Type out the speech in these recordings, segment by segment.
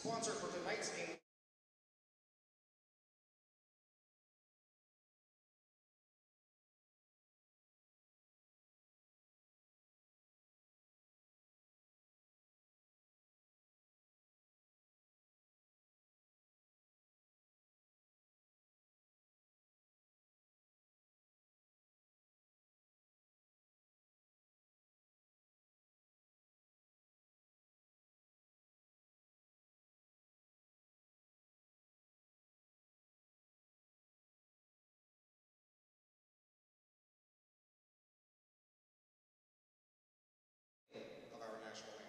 Sponsor for tonight's game. Of our national anthem.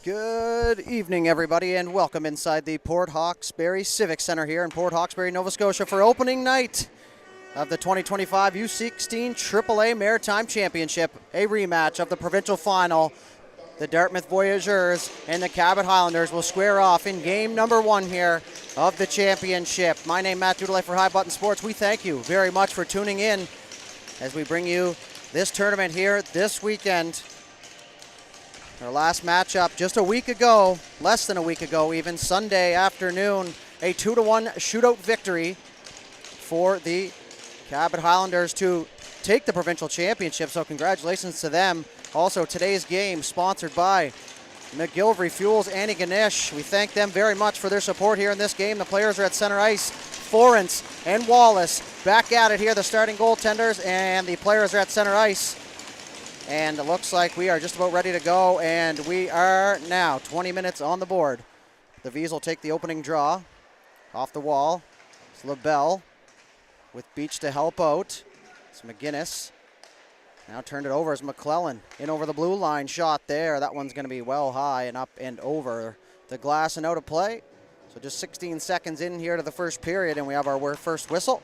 Good evening, everybody, and welcome inside the Port Hawkesbury Civic Center here in Port Hawkesbury, Nova Scotia for opening night of the 2025 U16 AAA Maritime Championship, a rematch of the provincial final. The Dartmouth Voyagers and the Cabot Highlanders will square off in game number 1 here of the championship. My name is Matt Dudelay for High Button Sports. We thank you very much for tuning in as we bring you this tournament here this weekend. Our last matchup just a week ago, less than a week ago even, Sunday afternoon, a 2-1 shootout victory for the Cabot Highlanders to take the provincial championship, so congratulations to them. Also, today's game sponsored by McGillivray Fuels, Annie Ganesh. We thank them very much for their support here in this game. The players are at center ice. Florence and Wallace back at it here, the starting goaltenders, and the players are at center ice. And it looks like we are just about ready to go, and we are now 20 minutes on the board. The V's will take the opening draw off the wall. It's LaBelle with Beach to help out. It's McGinnis. Now turned it over as McClellan. In over the blue line, shot there. That one's going to be well high and up and over the glass and out of play. So just 16 seconds in here to the first period, and we have our first whistle.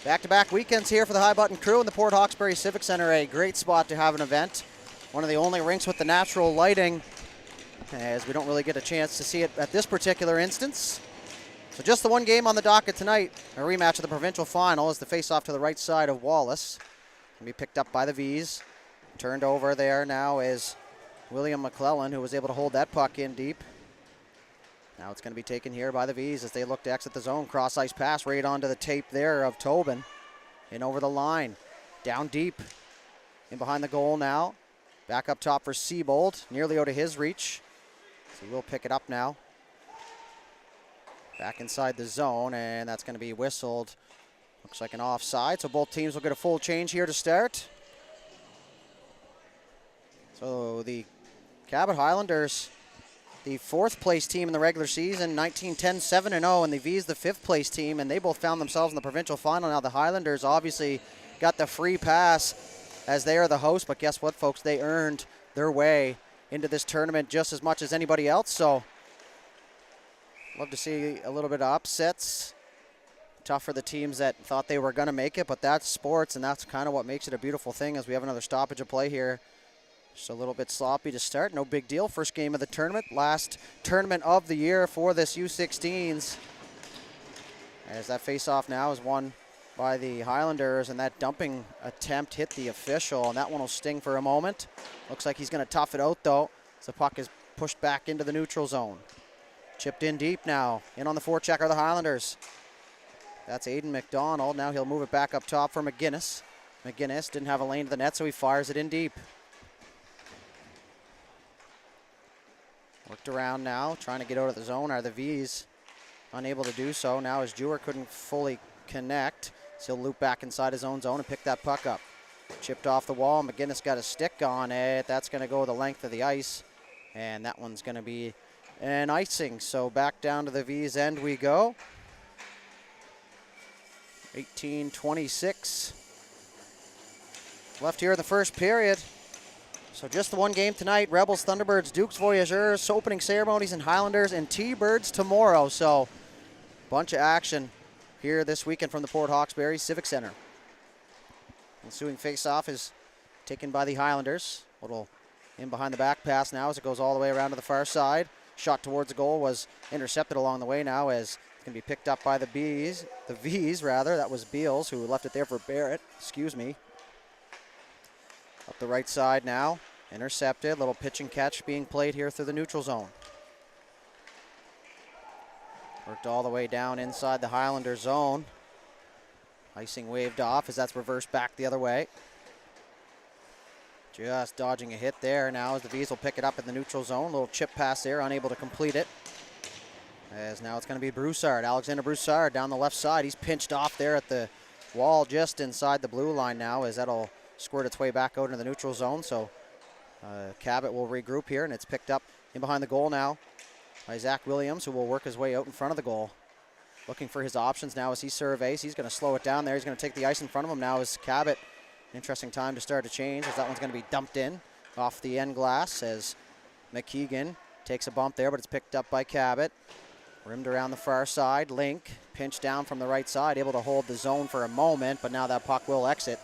Back-to-back weekends here for the High Button crew in the Port Hawkesbury Civic Center. A great spot to have an event. One of the only rinks with the natural lighting, as we don't really get a chance to see it at this particular instance. So just the one game on the docket tonight, a rematch of the provincial final as the face-off to the right side of Wallace. Can be picked up by the V's. Turned over there now is William McClellan, who was able to hold that puck in deep. Now it's going to be taken here by the V's as they look to exit the zone. Cross-ice pass right onto the tape there of Tobin. In over the line. Down deep. In behind the goal now. Back up top for Siebold. Nearly out of his reach. So we'll pick it up now. Back inside the zone, and that's going to be whistled. Looks like an offside, so both teams will get a full change here to start. So the Cabot Highlanders, the 4th place team in the regular season, 19-10, 7-0, and the V's the 5th place team, and they both found themselves in the provincial final. Now the Highlanders obviously got the free pass as they are the host, but guess what, folks? They earned their way into this tournament just as much as anybody else, so love to see a little bit of upsets. Tough for the teams that thought they were going to make it, but that's sports, and that's kind of what makes it a beautiful thing as we have another stoppage of play here. Just a little bit sloppy to start. No big deal. First game of the tournament. Last tournament of the year for this U16s. As that face-off now is won by the Highlanders, and that dumping attempt hit the official, and that one will sting for a moment. Looks like he's going to tough it out, though, as the puck is pushed back into the neutral zone. Chipped in deep now. In on the forecheck are the Highlanders. That's Aiden McDonald. Now he'll move it back up top for McGinnis. McGinnis didn't have a lane to the net, so he fires it in deep. Worked around now, trying to get out of the zone. Are the V's unable to do so now as Jewer couldn't fully connect. So he'll loop back inside his own zone and pick that puck up. Chipped off the wall. McGinnis got a stick on it. That's going to go the length of the ice. And that one's going to be an icing. So back down to the V's end we go. 18-26 left here in the first period. So just the one game tonight. Rebels, Thunderbirds, Dukes, Voyagers, opening ceremonies, and Highlanders and T-Birds tomorrow. So bunch of action here this weekend from the Port Hawkesbury Civic Center. Ensuing face-off is taken by the Highlanders. Little in behind the back pass now as it goes all the way around to the far side. Shot towards the goal was intercepted along the way now as it's going to be picked up by the V's rather. That was Beals who left it there for Barrett. Excuse me. Up the right side now. Intercepted. Little pitch and catch being played here through the neutral zone. Worked all the way down inside the Highlander zone. Icing waved off as that's reversed back the other way. Just dodging a hit there now as the V's will pick it up in the neutral zone. Little chip pass there, unable to complete it. As now it's going to be Broussard. Alexander Broussard down the left side. He's pinched off there at the wall just inside the blue line now as that'll squirt its way back out into the neutral zone. So Cabot will regroup here, and it's picked up in behind the goal now by Zach Williams, who will work his way out in front of the goal. Looking for his options now as he surveys. He's going to slow it down there. He's going to take the ice in front of him now as Cabot. Interesting time to start a change as that one's going to be dumped in off the end glass as McKeegan takes a bump there, but it's picked up by Cabot. Rimmed around the far side. Link pinched down from the right side, able to hold the zone for a moment, but now that puck will exit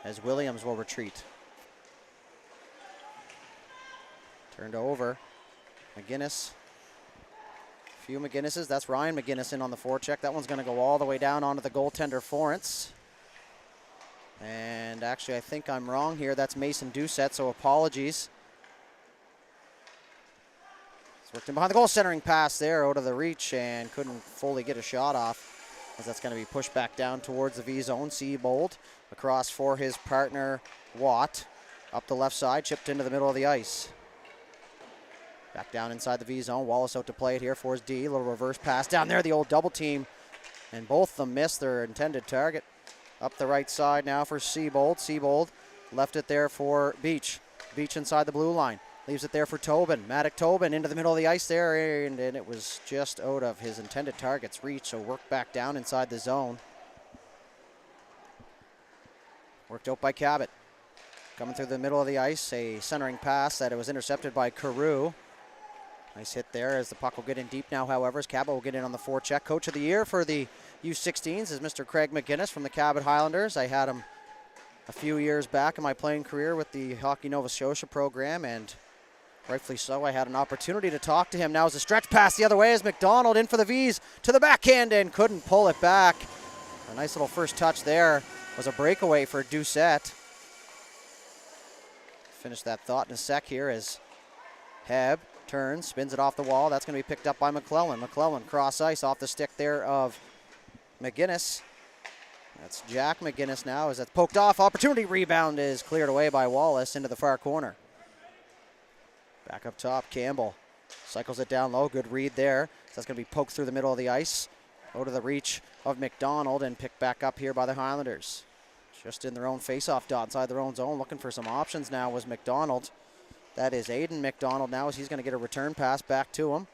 as Williams will retreat. Turned over. McGinnis. A few McGinnises. That's Ryan McGinnis in on the forecheck. That one's going to go all the way down onto the goaltender Florence. And actually, I think I'm wrong here. That's Mason Doucette, so apologies. He's worked in behind the goal, centering pass there out of the reach and couldn't fully get a shot off as that's going to be pushed back down towards the V zone. Seabold across for his partner Watt. Up the left side, chipped into the middle of the ice. Back down inside the V zone. Wallace out to play it here for his D. A little reverse pass down there, the old double team. And both of them missed their intended target. Up the right side now for Seabold. Seabold left it there for Beach. Beach inside the blue line. Leaves it there for Tobin. Maddock Tobin into the middle of the ice there, and it was just out of his intended target's reach, so worked back down inside the zone. Worked out by Cabot. Coming through the middle of the ice, a centering pass that it was intercepted by Carew. Nice hit there as the puck will get in deep now, however, as Cabot will get in on the forecheck. Coach of the year for the U16s is Mr. Craig McGinnis from the Cabot Highlanders. I had him a few years back in my playing career with the Hockey Nova Scotia program, and rightfully so, I had an opportunity to talk to him. Now as a stretch pass the other way as McDonald in for the V's to the backhand and couldn't pull it back. A nice little first touch there was a breakaway for Doucette. Finish that thought in a sec here as Heb turns, spins it off the wall. That's going to be picked up by McClellan. McClellan cross ice off the stick there of McGinnis. That's Jack McGinnis now as that's poked off. Opportunity rebound is cleared away by Wallace into the far corner. Back up top, Campbell cycles it down low. Good read there. So that's going to be poked through the middle of the ice. Out to the reach of McDonald and picked back up here by the Highlanders. Just in their own face-off dot inside their own zone. Looking for some options now was McDonald. That is Aiden McDonald now as he's going to get a return pass back to him.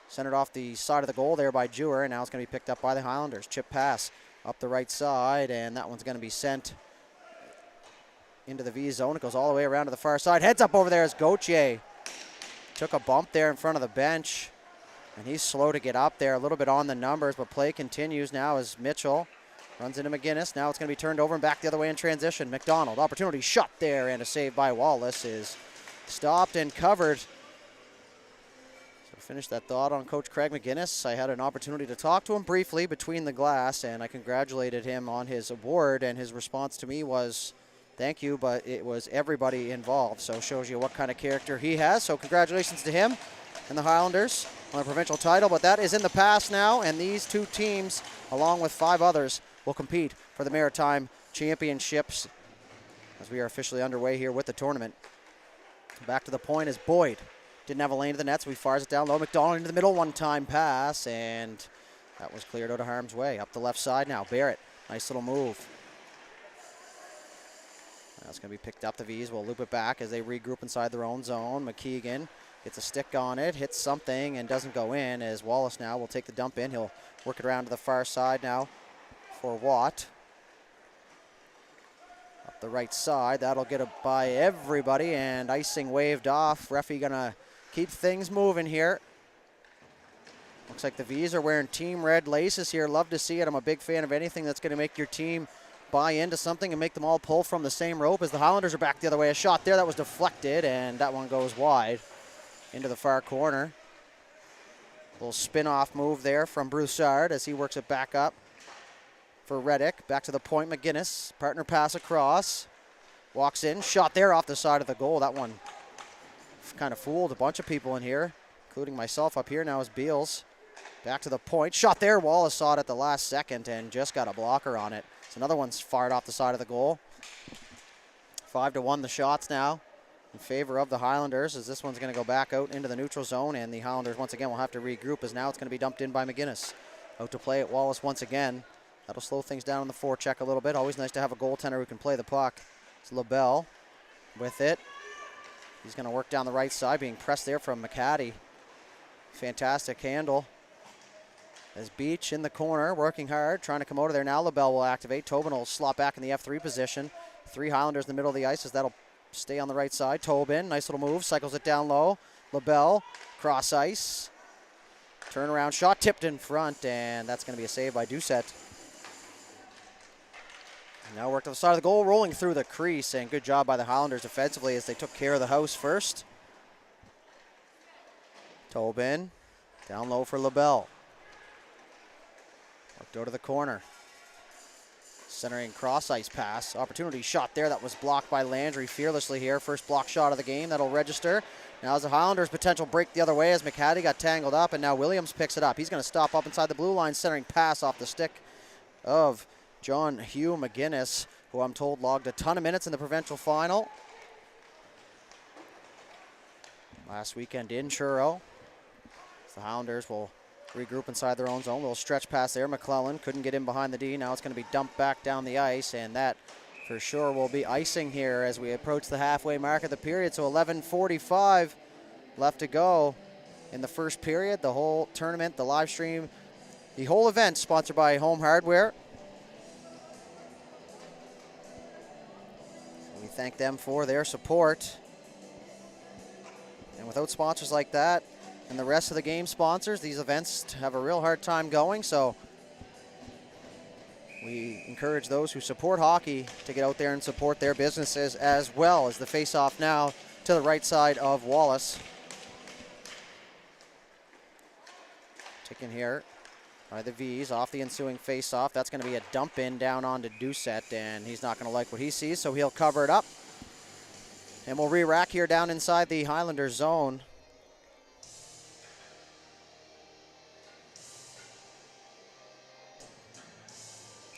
Centered off the side of the goal there by Jewer, and now it's going to be picked up by the Highlanders. Chip pass up the right side, and that one's going to be sent into the V zone. It goes all the way around to the far side. Heads up over there as Gauthier took a bump there in front of the bench, and he's slow to get up there, a little bit on the numbers, but play continues now as Mitchell runs into McGinnis. Now it's going to be turned over and back the other way in transition. McDonald, opportunity shot there, and a save by Wallace is stopped and covered. So finish that thought on Coach Craig McGinnis. I had an opportunity to talk to him briefly between the glass, and I congratulated him on his award, and his response to me was, thank you, but it was everybody involved. So shows you what kind of character he has. So congratulations to him and the Highlanders on the provincial title, but that is in the past now, and these two teams, along with 5 others, will compete for the Maritime Championships as we are officially underway here with the tournament. Back to the point is Boyd. Didn't have a lane to the net, so he fires it down low. McDonald into the middle, one-time pass, and that was cleared out of harm's way. Up the left side now, Barrett. Nice little move. That's going to be picked up. The V's will loop it back as they regroup inside their own zone. McKeegan gets a stick on it, hits something, and doesn't go in, as Wallace now will take the dump in. He'll work it around to the far side now for Watt. Up the right side, that'll get it by everybody, and icing waved off. Referee going to keep things moving here. Looks like the V's are wearing team red laces here. Love to see it. I'm a big fan of anything that's going to make your team buy into something and make them all pull from the same rope. As the Highlanders are back the other way. A shot there that was deflected, and that one goes wide into the far corner. Little spin-off move there from Broussard as he works it back up for Reddick. Back to the point, McGinnis. Partner pass across. Walks in. Shot there off the side of the goal. That one kind of fooled a bunch of people in here, including myself up here now as Beals. Back to the point. Shot there. Wallace saw it at the last second and just got a blocker on it. So another one's fired off the side of the goal. 5-1 the shots now in favor of the Highlanders, as this one's going to go back out into the neutral zone, and the Highlanders once again will have to regroup, as now it's going to be dumped in by McGinnis. Out to play at Wallace once again. That'll slow things down on the forecheck a little bit. Always nice to have a goaltender who can play the puck. It's LaBelle with it. He's going to work down the right side, being pressed there from McCaddy. Fantastic handle. As Beach in the corner, working hard, trying to come out of there now. LaBelle will activate. Tobin will slot back in the F3 position. 3 Highlanders in the middle of the ice, as that'll stay on the right side. Tobin, nice little move, cycles it down low. LaBelle, cross ice. Turnaround shot, tipped in front, and that's going to be a save by Doucette. Now work to the side of the goal, rolling through the crease, and good job by the Highlanders defensively as they took care of the house first. Tobin, down low for LaBelle. Worked out to the corner. Centering cross ice pass. Opportunity shot there that was blocked by Landry fearlessly here. First block shot of the game, that'll register. Now as the Highlanders potential break the other way as McCaddy got tangled up, and now Williams picks it up. He's going to stop up inside the blue line, centering pass off the stick of John Hugh McGinnis, who I'm told logged a ton of minutes in the provincial final last weekend in Truro. The Highlanders will regroup inside their own zone. Little stretch pass there. McClellan couldn't get in behind the D. Now it's going to be dumped back down the ice, and that for sure will be icing here as we approach the halfway mark of the period. So 11:45 left to go in the first period. The whole tournament, the live stream, the whole event sponsored by Home Hardware. We thank them for their support. And without sponsors like that and the rest of the game sponsors, these events have a real hard time going. So we encourage those who support hockey to get out there and support their businesses as well. As the face-off now to the right side of Wallace. Taken here by the V's off the ensuing face-off. That's going to be a dump in down onto Doucette, and he's not going to like what he sees, so he'll cover it up. And we'll re-rack here down inside the Highlander zone.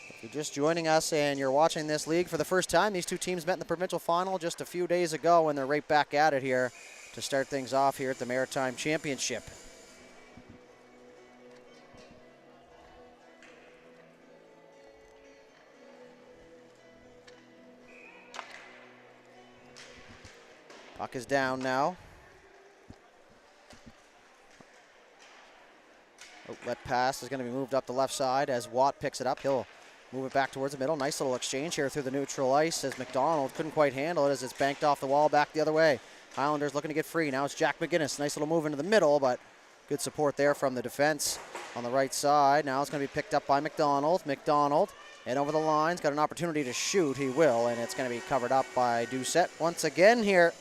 If you're just joining us and you're watching this league for the first time, these two teams met in the provincial final just a few days ago, and they're right back at it here to start things off here at the Maritime Championship. Puck is down now. Outlet pass is going to be moved up the left side as Watt picks it up. He'll move it back towards the middle. Nice little exchange here through the neutral ice as McDonald couldn't quite handle it as it's banked off the wall back the other way. Highlanders looking to get free. Now it's Jack McGinnis. Nice little move into the middle, but good support there from the defense on the right side. Now it's going to be picked up by McDonald. McDonald and over the lines. Got an opportunity to shoot. He will, and it's going to be covered up by Doucette once again here.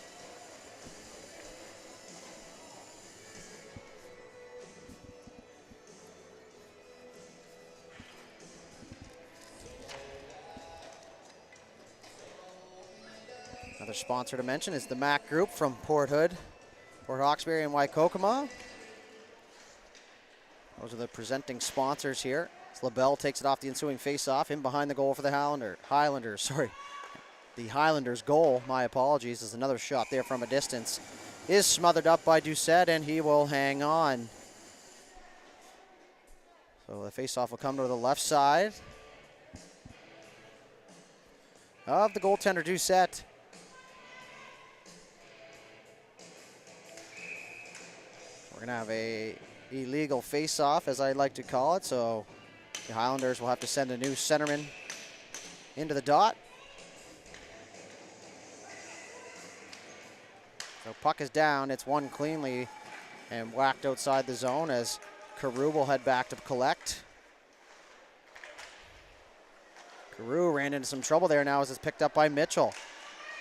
Another sponsor to mention is the Mac Group from Port Hood, Port Hawkesbury, and Waikokuma. Those are the presenting sponsors here. As LaBelle takes it off the ensuing face-off, in behind the goal for the Highlanders. Sorry, the Highlanders goal, my apologies, is another shot there from a distance. Is smothered up by Doucette, and he will hang on. So the face-off will come to the left side of the goaltender, Doucette. We're gonna have a illegal face-off, as I like to call it, so the Highlanders will have to send a new centerman into the dot. So puck is down, it's won cleanly and whacked outside the zone as Carew will head back to collect. Carew ran into some trouble there now as it's picked up by Mitchell.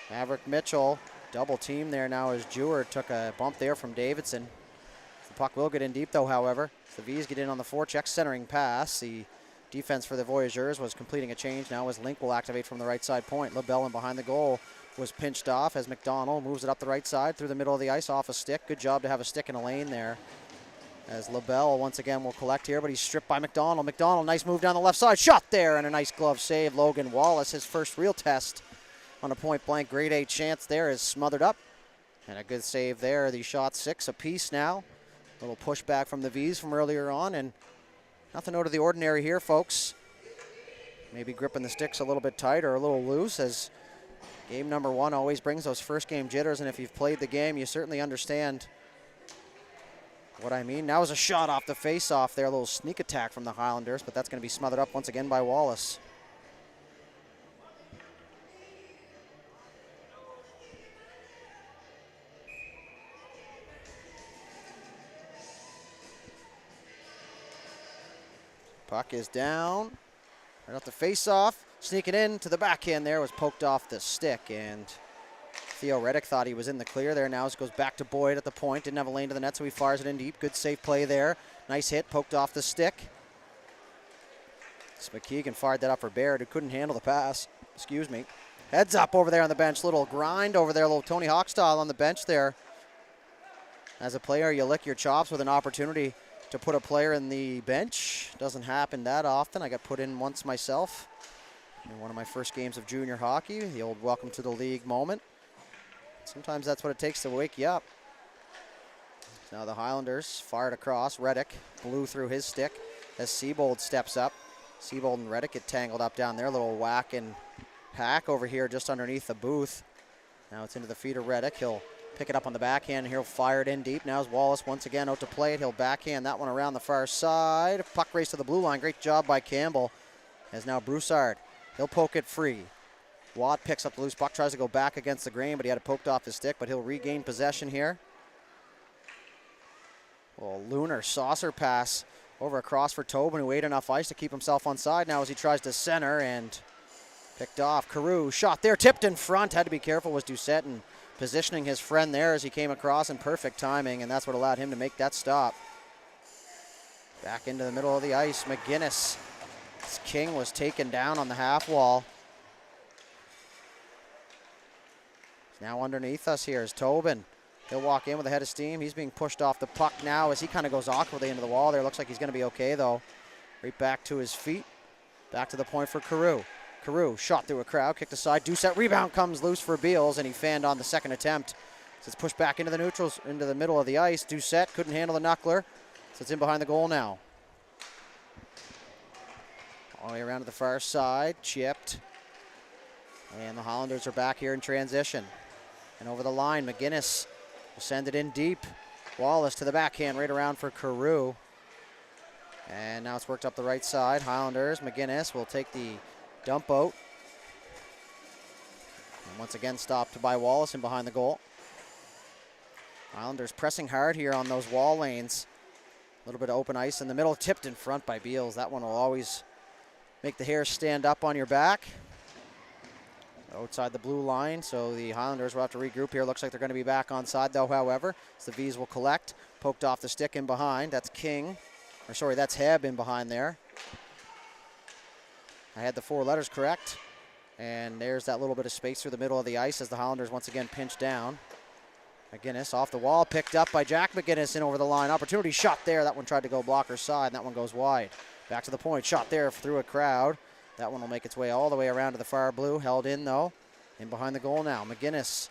Maverick Mitchell, double team there now as Jewer took a bump there from Davidson. The puck will get in deep though, however. The V's get in on the forecheck centering pass. The defense for the Voyagers was completing a change now as Link will activate from the right side point. LaBelle in behind the goal was pinched off as McDonald moves it up the right side through the middle of the ice off a stick. Good job to have a stick in a lane there. As LaBelle once again will collect here, but he's stripped by McDonald. McDonald, nice move down the left side. Shot there and a nice glove save. Logan Wallace, his first real test on a point-blank grade A chance there, is smothered up. And a good save there. The shot 6 apiece now. A little pushback from the V's from earlier on, and nothing out of the ordinary here, folks. Maybe gripping the sticks a little bit tight or a little loose, as game number 1 always brings those first game jitters, and if you've played the game, you certainly understand what I mean. Now is a shot off the face-off there, a little sneak attack from the Highlanders, but that's going to be smothered up once again by Wallace. Puck is down, right off the face-off, sneaking in to the backhand there, was poked off the stick, and Theo Reddick thought he was in the clear there. Now it goes back to Boyd at the point, didn't have a lane to the net, so he fires it in deep. Good safe play there, nice hit, poked off the stick. McKeegan fired that up for Baird, who couldn't handle the pass, excuse me. Heads up over there on the bench, little grind over there, little Tony Hawk style on the bench there. As a player, you lick your chops with an opportunity to put a player in the bench. Doesn't happen that often. I got put in once myself in one of my first games of junior hockey, the old welcome to the league moment. Sometimes that's what it takes to wake you up. Now the Highlanders fired across. Reddick blew through his stick as Seabold steps up. Seabold and Reddick get tangled up down there. A little whack and hack over here just underneath the booth. Now it's into the feet of Reddick. He'll pick it up on the backhand, and he'll fire it in deep. Now is Wallace once again out to play it. He'll backhand that one around the far side. Puck race to the blue line. Great job by Campbell. As now Broussard, he'll poke it free. Watt picks up the loose puck, tries to go back against the grain, but he had it poked off his stick, but he'll regain possession here. Well, lunar saucer pass over across for Tobin, who ate enough ice to keep himself on side now as he tries to center, and picked off. Carew shot there, tipped in front. Had to be careful was Doucette, and positioning his friend there as he came across in perfect timing, and that's what allowed him to make that stop. Back into the middle of the ice, McGinnis. King was taken down on the half wall. Now underneath us here is Tobin. He'll walk in with a head of steam. He's being pushed off the puck now as he kind of goes awkwardly into the wall there. Looks like he's going to be okay, though. Right back to his feet. Back to the point for Carew. Carew shot through a crowd, kicked aside. Doucette rebound comes loose for Beals, and he fanned on the second attempt. So it's pushed back into the neutrals, into the middle of the ice. Doucette couldn't handle the knuckler, so it's in behind the goal now. All the way around to the far side, chipped. And the Highlanders are back here in transition. And over the line, McGinnis will send it in deep. Wallace to the backhand, right around for Carew. And now it's worked up the right side. Highlanders, McGinnis will take the dump out. And once again stopped by Wallace and behind the goal. Highlanders pressing hard here on those wall lanes. A little bit of open ice in the middle, tipped in front by Beals. That one will always make the hair stand up on your back. Outside the blue line, so the Highlanders will have to regroup here. Looks like they're going to be back on side, though, however. So the V's will collect. Poked off the stick in behind. That's King. Or sorry, that's Heb in behind there. I had the 4 letters correct. And there's that little bit of space through the middle of the ice as the Highlanders once again pinch down. McGinnis off the wall, picked up by Jack McGinnis in over the line. Opportunity shot there. That one tried to go blocker's side, and that one goes wide. Back to the point, shot there through a crowd. That one will make its way all the way around to the far blue. Held in, though. In behind the goal now. McGinnis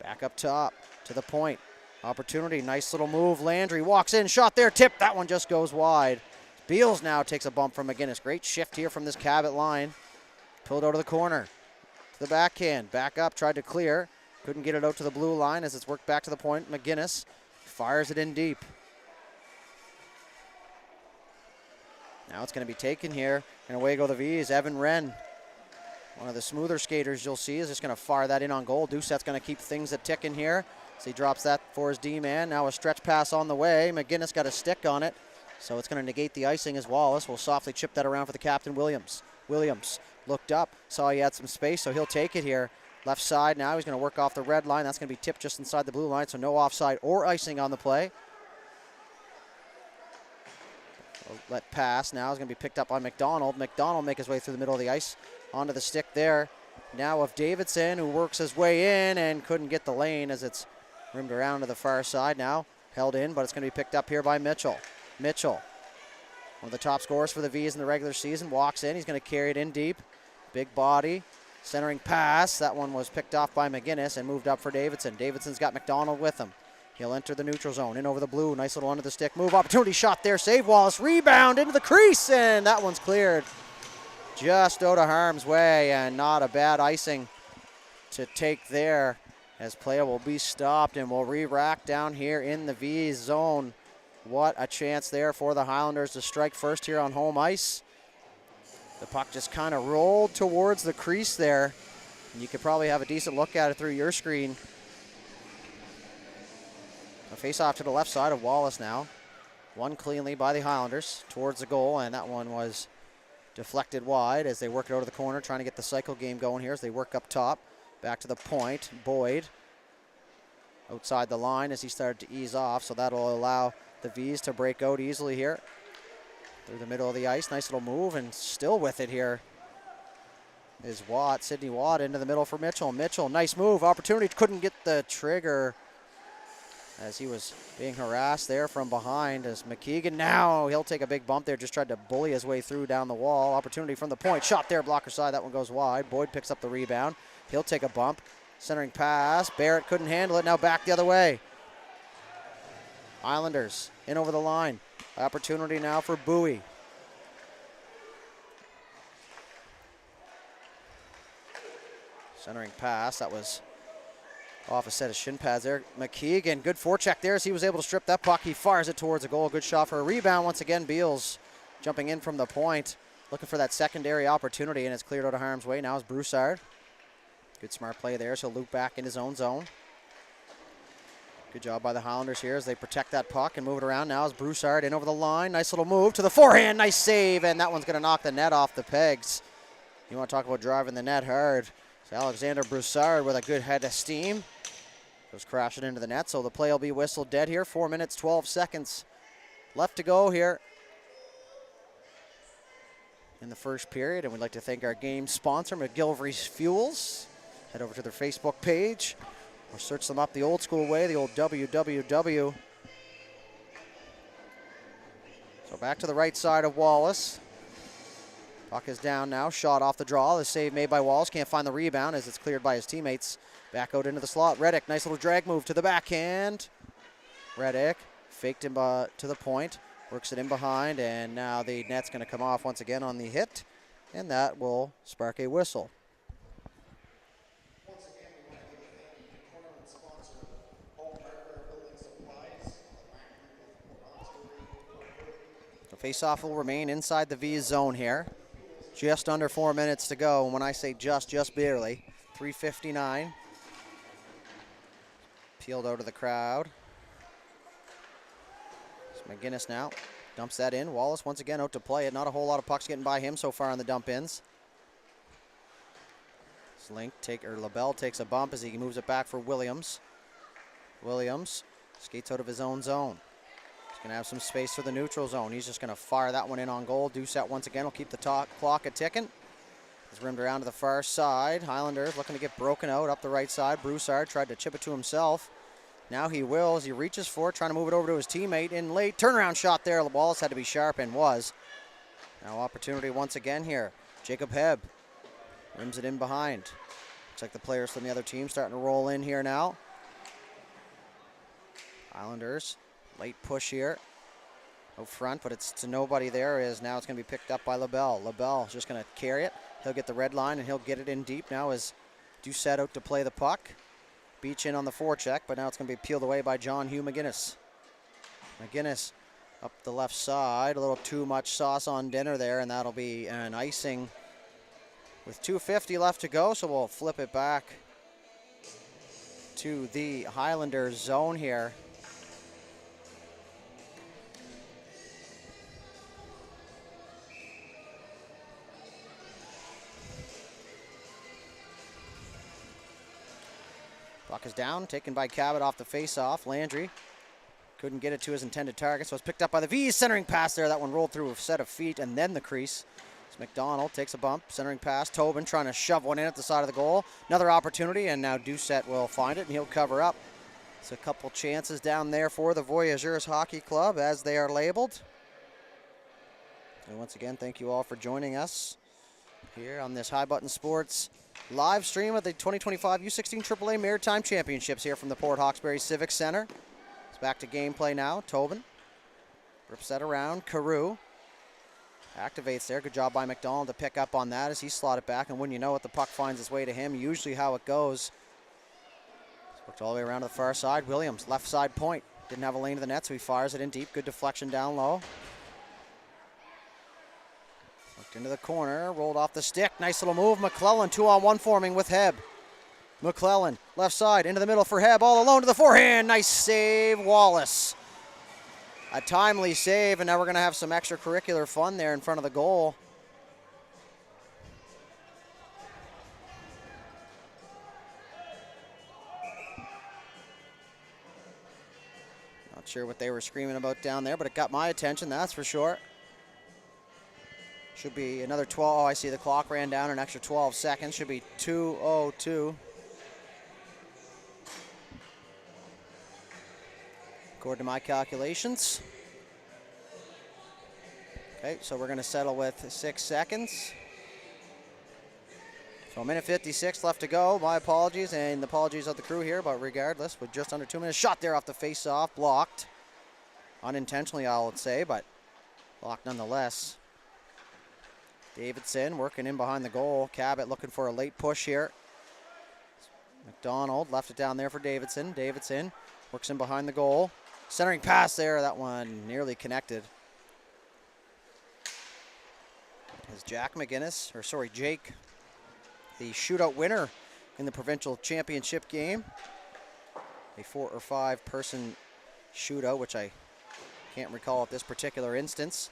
back up top to the point. Opportunity, nice little move. Landry walks in, shot there, tip. That one just goes wide. Beals now takes a bump from McGinnis. Great shift here from this Cabot line. Pulled out of the corner. To the backhand. Back up, tried to clear. Couldn't get it out to the blue line as it's worked back to the point. McGinnis fires it in deep. Now it's going to be taken here. And away go the V's. Evan Wren, one of the smoother skaters you'll see, is just going to fire that in on goal. Doucette's going to keep things a ticking here. So he drops that for his D-man. Now a stretch pass on the way. McGinnis got a stick on it. So it's going to negate the icing as Wallace will softly chip that around for the captain, Williams. Williams looked up, saw he had some space, so he'll take it here. Left side now, he's going to work off the red line. That's going to be tipped just inside the blue line, so no offside or icing on the play. Let pass now is going to be picked up by McDonald. McDonald make his way through the middle of the ice onto the stick there. Now of Davidson, who works his way in and couldn't get the lane as it's rimmed around to the far side now. Held in, but it's going to be picked up here by Mitchell. Mitchell, one of the top scorers for the V's in the regular season, walks in. He's going to carry it in deep. Big body. Centering pass. That one was picked off by McGinnis and moved up for Davidson. Davidson's got McDonald with him. He'll enter the neutral zone. In over the blue. Nice little under the stick move. Opportunity shot there. Save Wallace. Rebound into the crease. And that one's cleared. Just out of harm's way. And not a bad icing to take there. As play will be stopped and will re-rack down here in the V zone. What a chance there for the Highlanders to strike first here on home ice. The puck just kind of rolled towards the crease there. And you could probably have a decent look at it through your screen. A face-off to the left side of Wallace now. Won cleanly by the Highlanders towards the goal, and that one was deflected wide as they work it out of the corner, trying to get the cycle game going here as they work up top. Back to the point, Boyd. Outside the line as he started to ease off, so that'll allow the V's to break out easily here. Through the middle of the ice, nice little move, and still with it here is Watt, Sidney Watt into the middle for Mitchell. Mitchell, nice move, opportunity, couldn't get the trigger as he was being harassed there from behind as McKeegan now, he'll take a big bump there, just tried to bully his way through down the wall. Opportunity from the point, shot there, blocker side, that one goes wide. Boyd picks up the rebound, he'll take a bump. Centering pass, Barrett couldn't handle it, now back the other way. Islanders in over the line. Opportunity now for Bowie. Centering pass, that was off a set of shin pads there. McKeegan, good forecheck there as he was able to strip that puck. He fires it towards a goal. Good shot for a rebound. Once again, Beals jumping in from the point, looking for that secondary opportunity, and it's cleared out of harm's way. Now is Broussard. Good smart play there, so loop back in his own zone. Good job by the Highlanders here as they protect that puck and move it around. Now is Broussard in over the line. Nice little move to the forehand. Nice save, and that one's going to knock the net off the pegs. You want to talk about driving the net hard. So Alexander Broussard with a good head of steam. Goes crashing into the net, so the play will be whistled dead here. 4 minutes, 12 seconds left to go here in the first period. And we'd like to thank our game sponsor, McGilvery's Fuels. Head over to their Facebook page or search them up the old school way, the old www. So back to the right side of Wallace. Puck is down now, shot off the draw. The save made by Wallace, can't find the rebound as it's cleared by his teammates. Back out into the slot. Reddick, nice little drag move to the backhand. Reddick faked him to the point, works it in behind, and now the net's going to come off once again on the hit, and that will spark a whistle. Once again, we want to give a thank you to tournament sponsor, Home Hardware Building Supplies, The face-off will remain inside the V zone here. Just under 4 minutes to go, and when I say just barely, 3:59. Peeled out of the crowd. It's McGinnis now. Dumps that in. Wallace once again out to play it. Not a whole lot of pucks getting by him so far on the dump-ins. LaBelle takes a bump as he moves it back for Williams. Williams skates out of his own zone. He's going to have some space for the neutral zone. He's just going to fire that one in on goal. Doucette once again will keep the clock a-ticking. It's rimmed around to the far side. Highlanders looking to get broken out up the right side. Broussard tried to chip it to himself. Now he will as he reaches for it, trying to move it over to his teammate in late. Turnaround shot there. Wallace had to be sharp and was. Now opportunity once again here. Jacob Hebb rims it in behind. Looks like the players from the other team starting to roll in here now. Islanders, late push here. Out front, but it's to nobody there as now it's going to be picked up by LaBelle. LaBelle is just going to carry it. He'll get the red line and he'll get it in deep now as Doucette out to play the puck. Beach in on the forecheck, but now it's going to be peeled away by John Hugh McGinnis. McGinnis up the left side. A little too much sauce on dinner there, and that'll be an icing with 2:50 left to go, so we'll flip it back to the Highlanders zone here. Puck is down, taken by Cabot off the face-off. Landry couldn't get it to his intended target, so it's picked up by the V's. Centering pass there. That one rolled through a set of feet and then the crease. As McDonald takes a bump, centering pass. Tobin trying to shove one in at the side of the goal. Another opportunity, and now Doucette will find it, and he'll cover up. It's a couple chances down there for the Voyagers Hockey Club as they are labeled. And once again, thank you all for joining us here on this High Button Sports live stream of the 2025 U16 AAA Maritime Championships here from the Port Hawkesbury Civic Center. It's back to gameplay now. Tobin rips that around. Carew activates there. Good job by McDonald to pick up on that as he slotted back, and wouldn't you know it, the puck finds its way to him. Usually how it goes. It's worked all the way around to the far side. Williams, left side point. Didn't have a lane to the net, so he fires it in deep. Good deflection down low. Looked into the corner, rolled off the stick. Nice little move. McClellan 2-on-1 forming with Hebb. McClellan, left side, into the middle for Hebb, all alone to the forehand. Nice save, Wallace. A timely save, and now we're going to have some extracurricular fun there in front of the goal. Not sure what they were screaming about down there, but it got my attention, that's for sure. Should be another 12. Oh, I see the clock ran down an extra 12 seconds. Should be 2:02. According to my calculations. Okay, so we're going to settle with 6 seconds. So a minute 56 left to go. My apologies, and the apologies of the crew here, but regardless, with just under 2 minutes. Shot there off the face-off, blocked. Unintentionally, I would say, but blocked nonetheless. Davidson working in behind the goal. Cabot looking for a late push here. McDonald left it down there for Davidson. Davidson works in behind the goal. Centering pass there. That one nearly connected. As Jake, the shootout winner in the provincial championship game. A 4 or 5 person shootout, which I can't recall at this particular instance.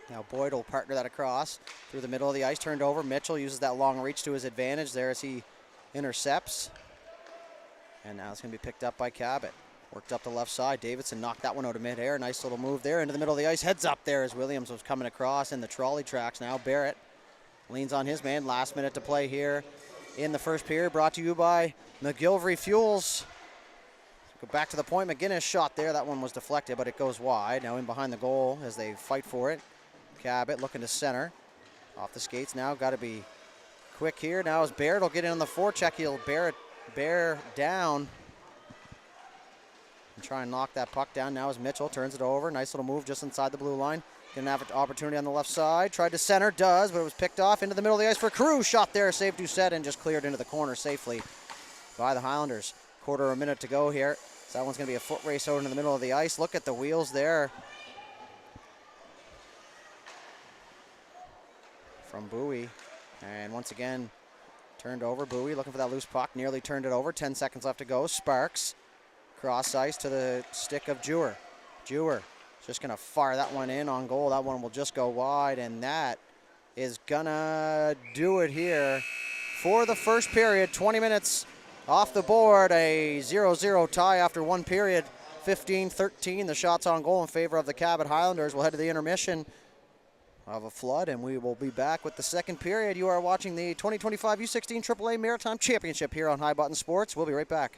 Now Boyd will partner that across through the middle of the ice, turned over. Mitchell uses that long reach to his advantage there as he intercepts. And now it's going to be picked up by Cabot. Worked up the left side. Davidson knocked that one out of midair. Nice little move there into the middle of the ice. Heads up there as Williams was coming across in the trolley tracks now. Barrett leans on his man. Last minute to play here in the first period. Brought to you by McGilvery Fuels. Go back to the point. McGinnis shot there. That one was deflected, but it goes wide. Now in behind the goal as they fight for it. Cabot looking to center. Off the skates now. Got to be quick here. Now as Barrett will get in on the forecheck, he'll bear down and try and knock that puck down. Now as Mitchell turns it over. Nice little move just inside the blue line. Didn't have an opportunity on the left side. Tried to center. Does, but it was picked off into the middle of the ice for Carew. Shot there. Saved Doucette and just cleared into the corner safely by the Highlanders. Quarter of a minute to go here. So that one's going to be a foot race out into the middle of the ice. Look at the wheels there from Bowie. And once again, turned over. Bowie looking for that loose puck. Nearly turned it over. 10 seconds left to go. Sparks. Cross ice to the stick of Jewer. Jewer just going to fire that one in on goal. That one will just go wide. And that is going to do it here for the first period. 20 minutes off the board. A 0-0 tie after one period. 15-13. The shots on goal in favor of the Cabot Highlanders. We'll head to the intermission. of a flood, and we will be back with the second period. You are watching the 2025 U16 AAA Maritime Championship here on High Button Sports. We'll be right back.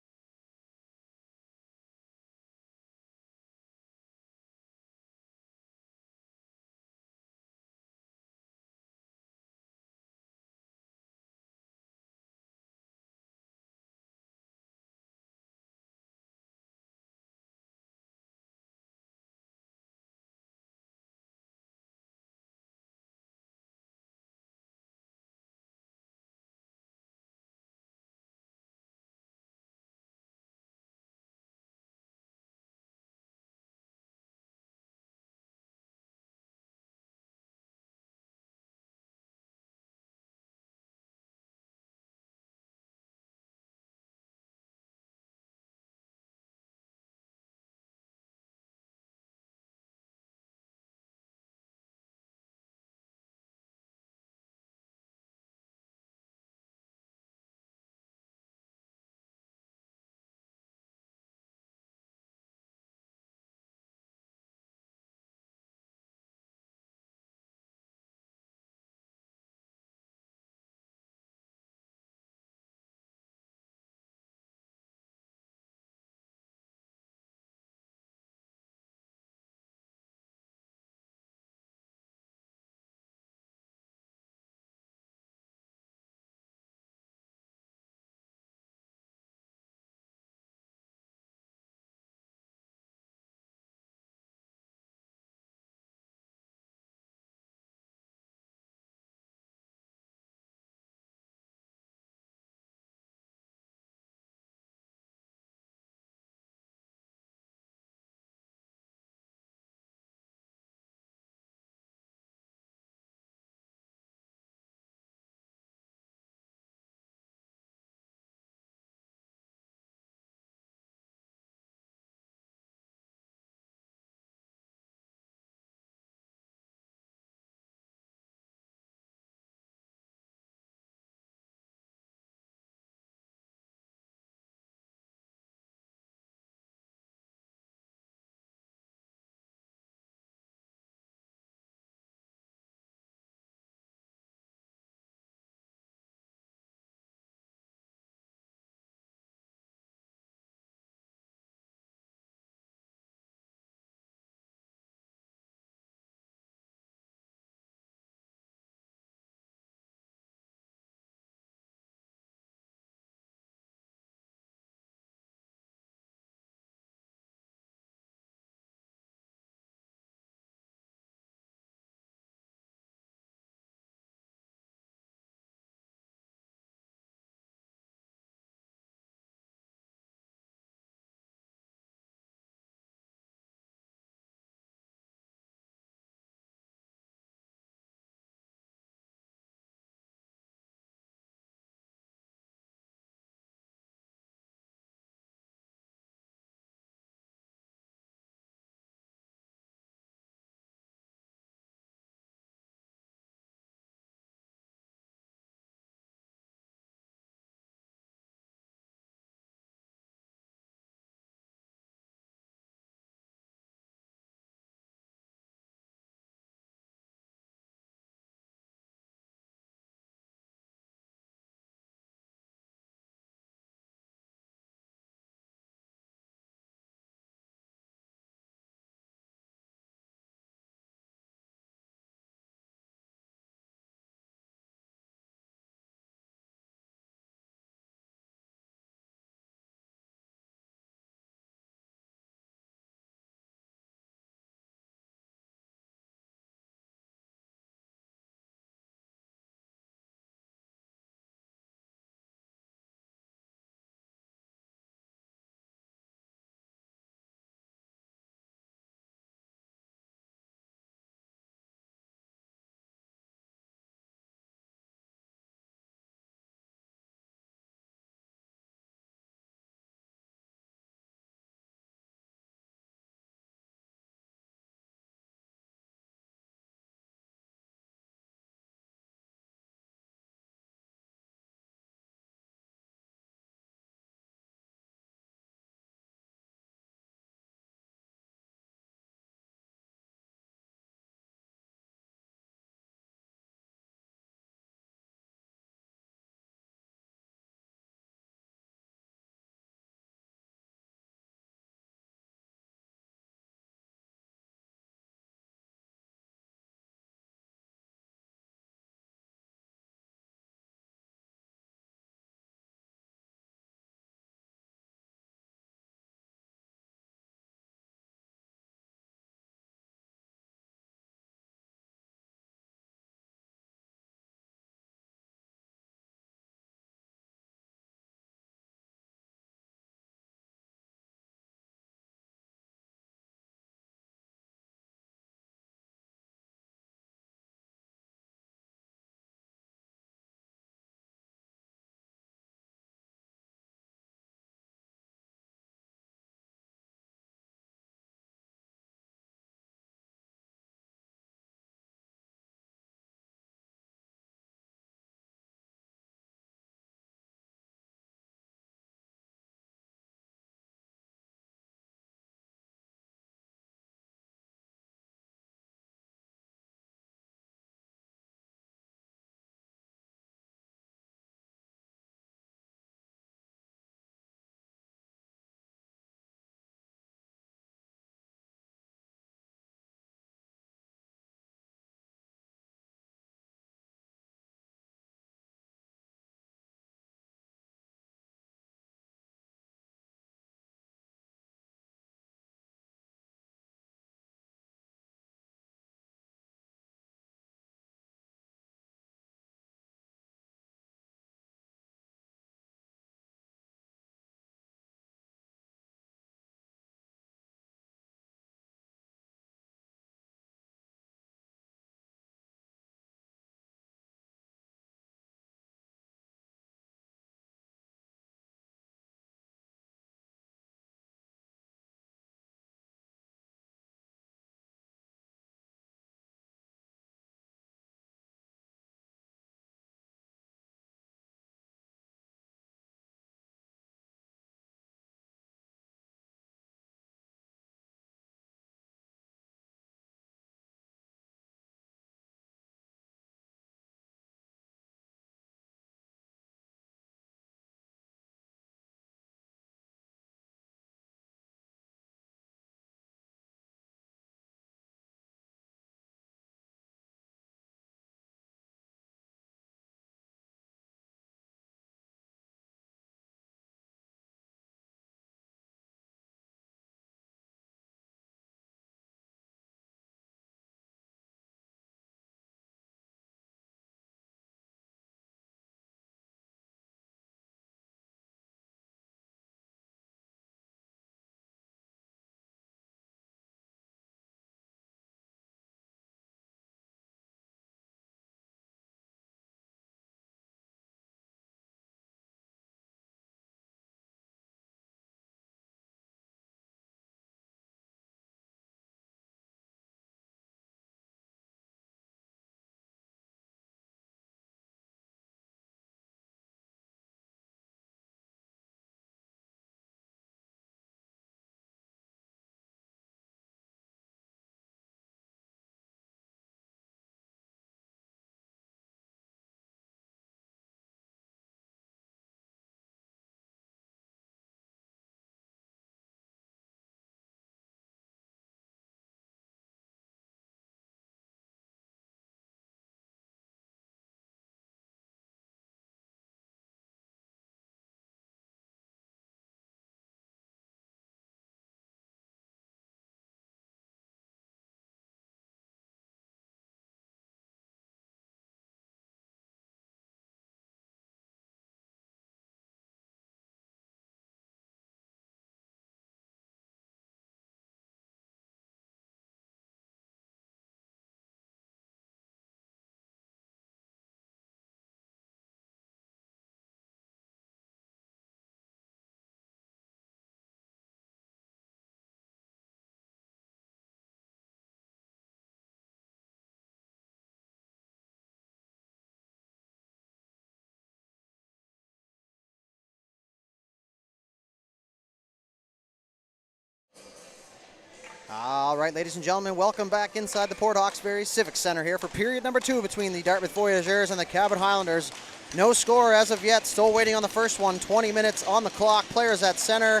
All right, ladies and gentlemen, welcome back inside the Port Hawkesbury Civic Center here for period number 2 between the Dartmouth Voyagers and the Cabot Highlanders. No score as of yet, still waiting on the first one. 20 minutes on the clock, players at center.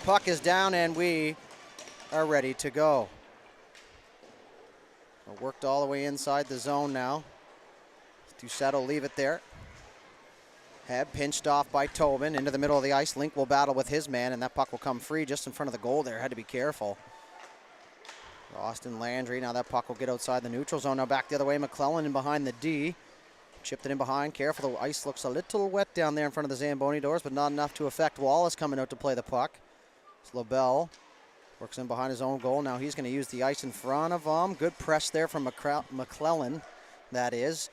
Puck is down and we are ready to go. We're worked all the way inside the zone now. Doucette will leave it there. Head pinched off by Tobin into the middle of the ice. Link will battle with his man, and that puck will come free just in front of the goal there. Had to be careful. Austin Landry, now that puck will get outside the neutral zone. Now back the other way, McClellan in behind the D. Chipped it in behind, careful. The ice looks a little wet down there in front of the Zamboni doors, but not enough to affect Wallace coming out to play the puck. It's LaBelle. Works in behind his own goal. Now he's going to use the ice in front of him. Good press there from McClellan, that is.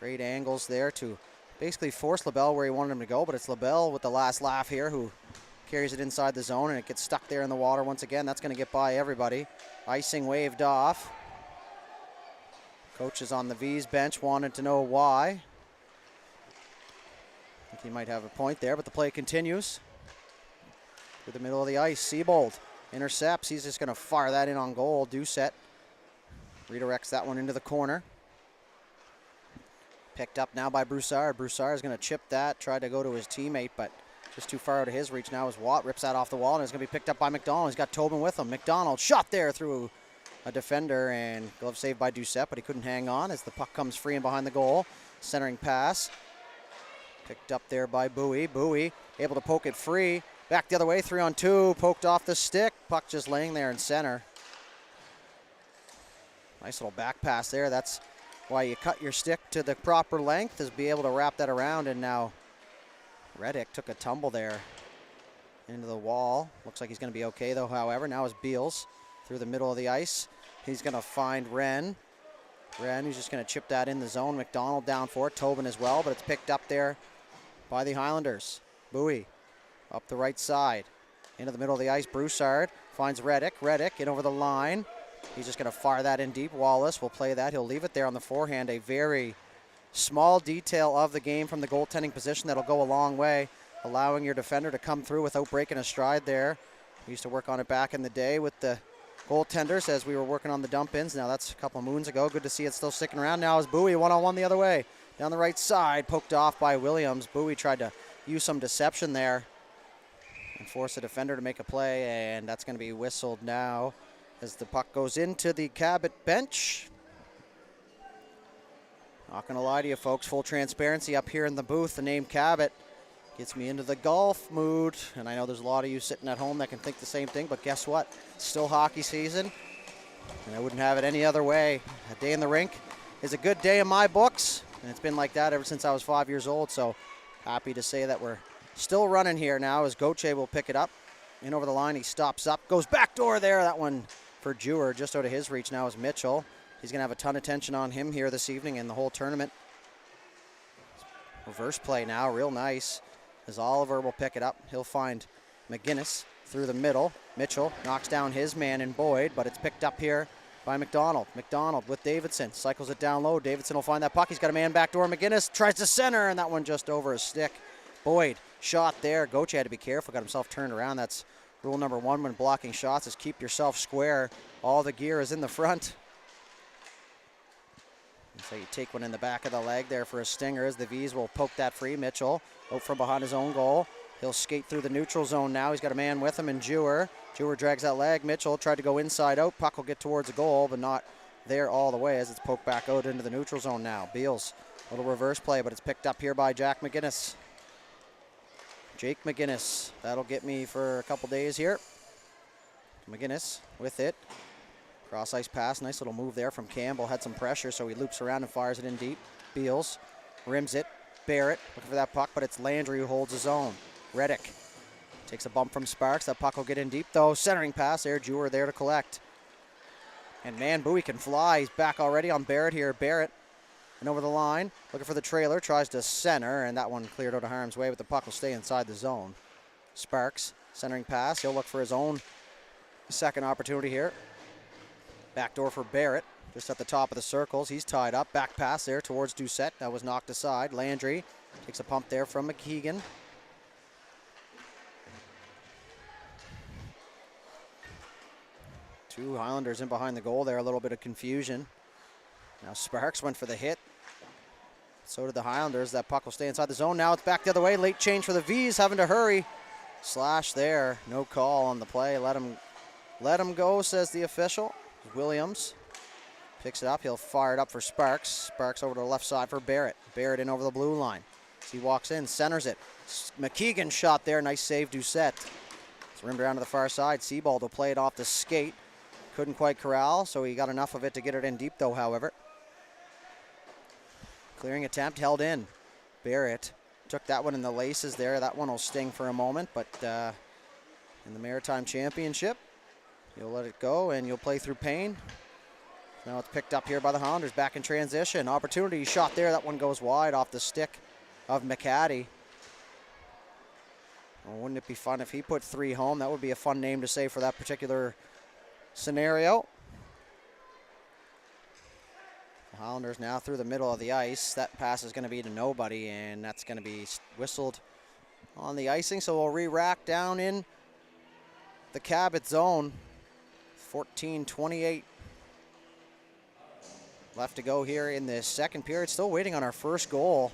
Great angles there to basically force LaBelle where he wanted him to go, but it's LaBelle with the last laugh here who carries it inside the zone, and it gets stuck there in the water once again. That's going to get by everybody. Icing waved off. Coaches on the V's bench wanted to know why. I think he might have a point there, but the play continues. Through the middle of the ice, Siebold intercepts. He's just going to fire that in on goal. Doucette redirects that one into the corner. Picked up now by Broussard. Broussard is going to chip that, try to go to his teammate, but just too far out of his reach now as Watt rips that off the wall, and it's going to be picked up by McDonald. He's got Tobin with him. McDonald shot there through a defender, and glove saved by Doucette, but he couldn't hang on as the puck comes free and behind the goal. Centering pass. Picked up there by Bowie. Bowie able to poke it free. Back the other way, 3-on-2. Poked off the stick. Puck just laying there in center. Nice little back pass there. That's why you cut your stick to the proper length, is be able to wrap that around, and now Reddick took a tumble there into the wall. Looks like he's going to be okay though, however. Now is Beals through the middle of the ice. He's going to find Wren. Wren, who's just going to chip that in the zone. McDonald down for it. Tobin as well, but it's picked up there by the Highlanders. Bowie up the right side. Into the middle of the ice. Broussard finds Reddick. Reddick in over the line. He's just going to fire that in deep. Wallace will play that. He'll leave it there on the forehand. A very small detail of the game from the goaltending position that'll go a long way, allowing your defender to come through without breaking a stride there. We used to work on it back in the day with the goaltenders as we were working on the dump-ins. Now that's a couple of moons ago. Good to see it still sticking around. Now is Bowie one-on-one the other way. Down the right side, poked off by Williams. Bowie tried to use some deception there and force a defender to make a play, and that's going to be whistled now as the puck goes into the Cabot bench. Not going to lie to you, folks. Full transparency up here in the booth. The name Cabot gets me into the golf mood. And I know there's a lot of you sitting at home that can think the same thing. But guess what? It's still hockey season. And I wouldn't have it any other way. A day in the rink is a good day in my books. And it's been like that ever since I was 5 years old. So happy to say that we're still running here now as Gauthier will pick it up. In over the line. He stops up. Goes back door there. That one for Dewar. Just out of his reach now is Mitchell. He's going to have a ton of attention on him here this evening and the whole tournament. Reverse play now, real nice. As Oliver will pick it up. He'll find McGinnis through the middle. Mitchell knocks down his man in Boyd, but it's picked up here by McDonald. McDonald with Davidson. Cycles it down low. Davidson will find that puck. He's got a man backdoor. McGinnis tries to center, and that one just over his stick. Boyd shot there. Gauthier had to be careful. Got himself turned around. That's rule number 1 when blocking shots, is keep yourself square. All the gear is in the front. So you take one in the back of the leg there for a stinger as the V's will poke that free. Mitchell out from behind his own goal. He'll skate through the neutral zone now. He's got a man with him in Dewar. Dewar drags that leg. Mitchell tried to go inside out. Puck will get towards the goal, but not there all the way as it's poked back out into the neutral zone now. Beals, little reverse play, but it's picked up here by Jack McGinnis. Jake McGinnis. That'll get me for a couple days here. McGinnis with it. Cross ice pass, nice little move there from Campbell. Had some pressure, so he loops around and fires it in deep. Beals rims it. Barrett looking for that puck, but it's Landry who holds his own. Reddick takes a bump from Sparks. That puck will get in deep though. Centering pass there. Dewar there to collect. And man, Bowie can fly. He's back already on Barrett here. Barrett and over the line, looking for the trailer. Tries to center, and that one cleared out of harm's way, but the puck will stay inside the zone. Sparks centering pass. He'll look for his own second opportunity here. Backdoor for Barrett, just at the top of the circles. He's tied up. Back pass there towards Doucette. That was knocked aside. Landry takes a pump there from McKeegan. Two Highlanders in behind the goal there, a little bit of confusion. Now Sparks went for the hit. So did the Highlanders. That puck will stay inside the zone. Now it's back the other way. Late change for the V's, having to hurry. Slash there. No call on the play. Let him go, says the official. Williams picks it up. He'll fire it up for Sparks. Sparks over to the left side for Barrett. Barrett in over the blue line. As he walks in, centers it. McKeegan shot there. Nice save, Doucette. It's rimmed around to the far side. Seabald will play it off the skate. Couldn't quite corral, so he got enough of it to get it in deep, though, however. Clearing attempt, held in. Barrett took that one in the laces there. That one will sting for a moment, but in the Maritime Championship, you'll let it go and you'll play through pain. Now it's picked up here by the Highlanders, back in transition. Opportunity shot there. That one goes wide off the stick of McCaddy. Well, wouldn't it be fun if he put 3 home? That would be a fun name to say for that particular scenario. The Highlanders now through the middle of the ice. That pass is going to be to nobody, and that's going to be whistled on the icing. So we'll re-rack down in the Cabot zone. 14:28 left to go here in the second period. Still waiting on our first goal.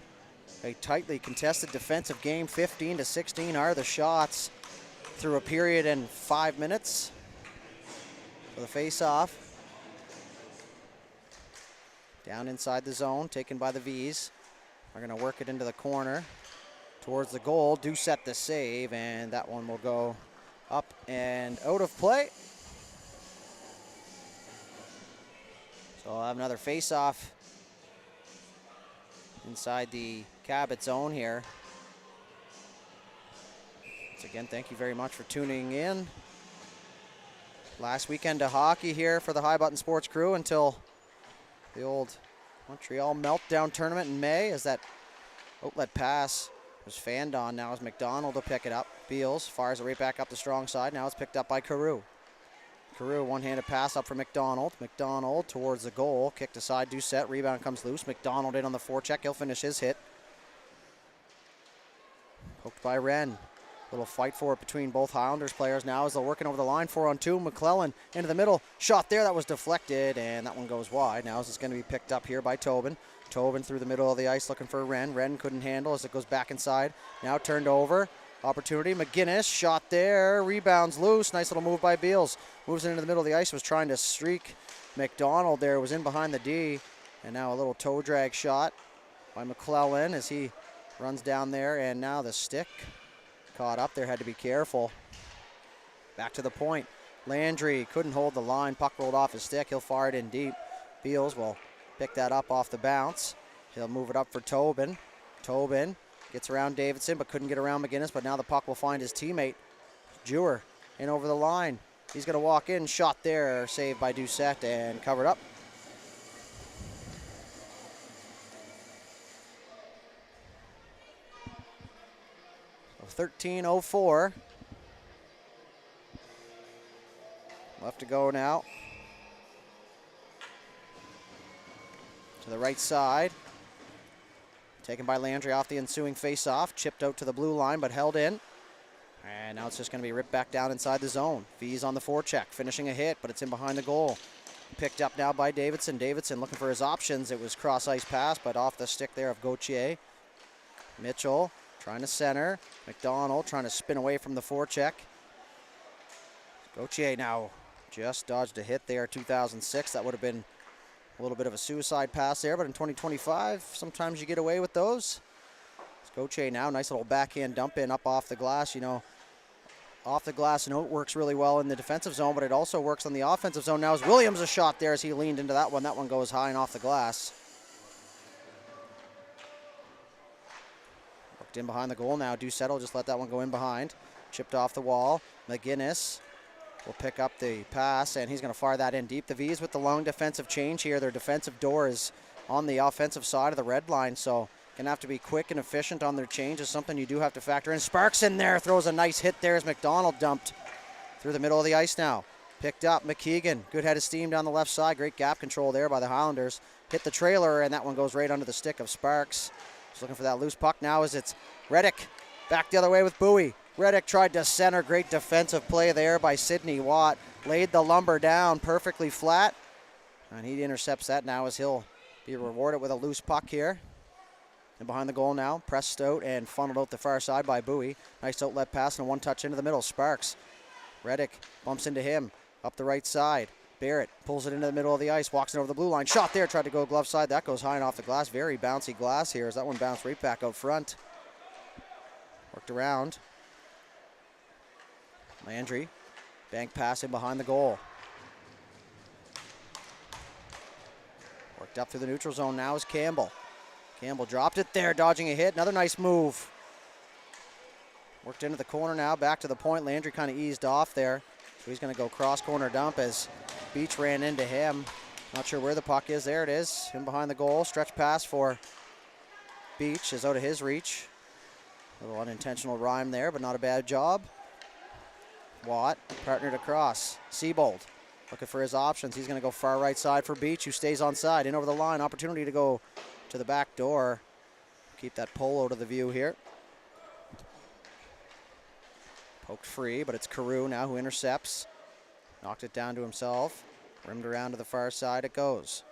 A tightly contested defensive game. 15-16 are the shots through a period and 5 minutes. For the face-off. Down inside the zone, taken by the V's. Are going to work it into the corner towards the goal. Doucette the save, and that one will go up and out of play. So I'll have another face-off inside the Cabot zone here. Once again, thank you very much for tuning in. Last weekend of hockey here for the High Button Sports crew until the old Montreal Meltdown tournament in May, as that outlet pass was fanned on. Now is McDonald to pick it up. Beals fires it right back up the strong side. Now it's picked up by Carew. Carew, one-handed pass up for McDonald. McDonald towards the goal. Kicked aside, Doucette. Rebound comes loose. McDonald in on the forecheck. He'll finish his hit. Poked by Wren. Little fight for it between both Highlanders players now as they're working over the line. 4-on-2. McClellan into the middle. Shot there. That was deflected, and that one goes wide. Now it's going to be picked up here by Tobin. Tobin through the middle of the ice looking for Wren. Wren couldn't handle as it goes back inside. Now turned over. Opportunity. McGinnis shot there. Rebounds loose. Nice little move by Beals. Moves into the middle of the ice. Was trying to streak McDonald there. Was in behind the D. And now a little toe drag shot by McClellan as he runs down there. And now the stick caught up there. Had to be careful. Back to the point. Landry couldn't hold the line. Puck rolled off his stick. He'll fire it in deep. Beals will pick that up off the bounce. He'll move it up for Tobin. Tobin gets around Davidson, but couldn't get around McGinnis, but now the puck will find his teammate. Jewer in over the line. He's going to walk in. Shot there. Saved by Doucette and covered up. So 13:04. Left to go now. To the right side. Taken by Landry off the ensuing face-off. Chipped out to the blue line, but held in. And now it's just going to be ripped back down inside the zone. V's on the forecheck, finishing a hit, but it's in behind the goal. Picked up now by Davidson. Davidson looking for his options. It was cross-ice pass, but off the stick there of Gauthier. Mitchell trying to center. McDonald trying to spin away from the forecheck. Gauthier now just dodged a hit there, 2006. That would have been a little bit of a suicide pass there, but in 2025, sometimes you get away with those. It's Gauthier now, nice little backhand dump in up off the glass. You know, off the glass note works really well in the defensive zone, but it also works on the offensive zone. Now is Williams a shot there as he leaned into that one. That one goes high and off the glass. Worked in behind the goal now. Doucette will just let that one go in behind. Chipped off the wall. McGinnis will pick up the pass, and he's going to fire that in deep. The V's with the long defensive change here. Their defensive door is on the offensive side of the red line, so going to have to be quick and efficient on their change is something you do have to factor in. Sparks in there, throws a nice hit there as McDonald dumped through the middle of the ice now. Picked up McKeegan. Good head of steam down the left side. Great gap control there by the Highlanders. Hit the trailer, and that one goes right under the stick of Sparks. He's looking for that loose puck now as it's Reddick. Back the other way with Bowie. Reddick tried to center. Great defensive play there by Sidney Watt. laid the lumber down perfectly flat. And he intercepts that now as he'll be rewarded with a loose puck here. And behind the goal now, pressed out and funneled out the far side by Bowie. Nice outlet pass and a one-touch into the middle. Sparks. Reddick bumps into him up the right side. Barrett pulls it into the middle of the ice, walks it over the blue line. Shot there, tried to go glove side. That goes high and off the glass. Very bouncy glass here as that one bounced right back out front. Worked around. Landry. Bank pass in behind the goal. Worked up through the neutral zone now is Campbell. Campbell dropped it there, dodging a hit. Another nice move. Worked into the corner now, back to the point. Landry kind of eased off there. So he's going to go cross corner dump as Beach ran into him. Not sure where the puck is. There it is. Him behind the goal. Stretch pass for Beach is out of his reach. A little unintentional rhyme there, but not a bad job. Watt partnered across. Seabold looking for his options. He's going to go far right side for Beach, who stays on side. In over the line. Opportunity to go to the back door. Keep that pole out of the view here. Poked free, but it's Carew now who intercepts. Knocked it down to himself. Rimmed around to the far side it goes.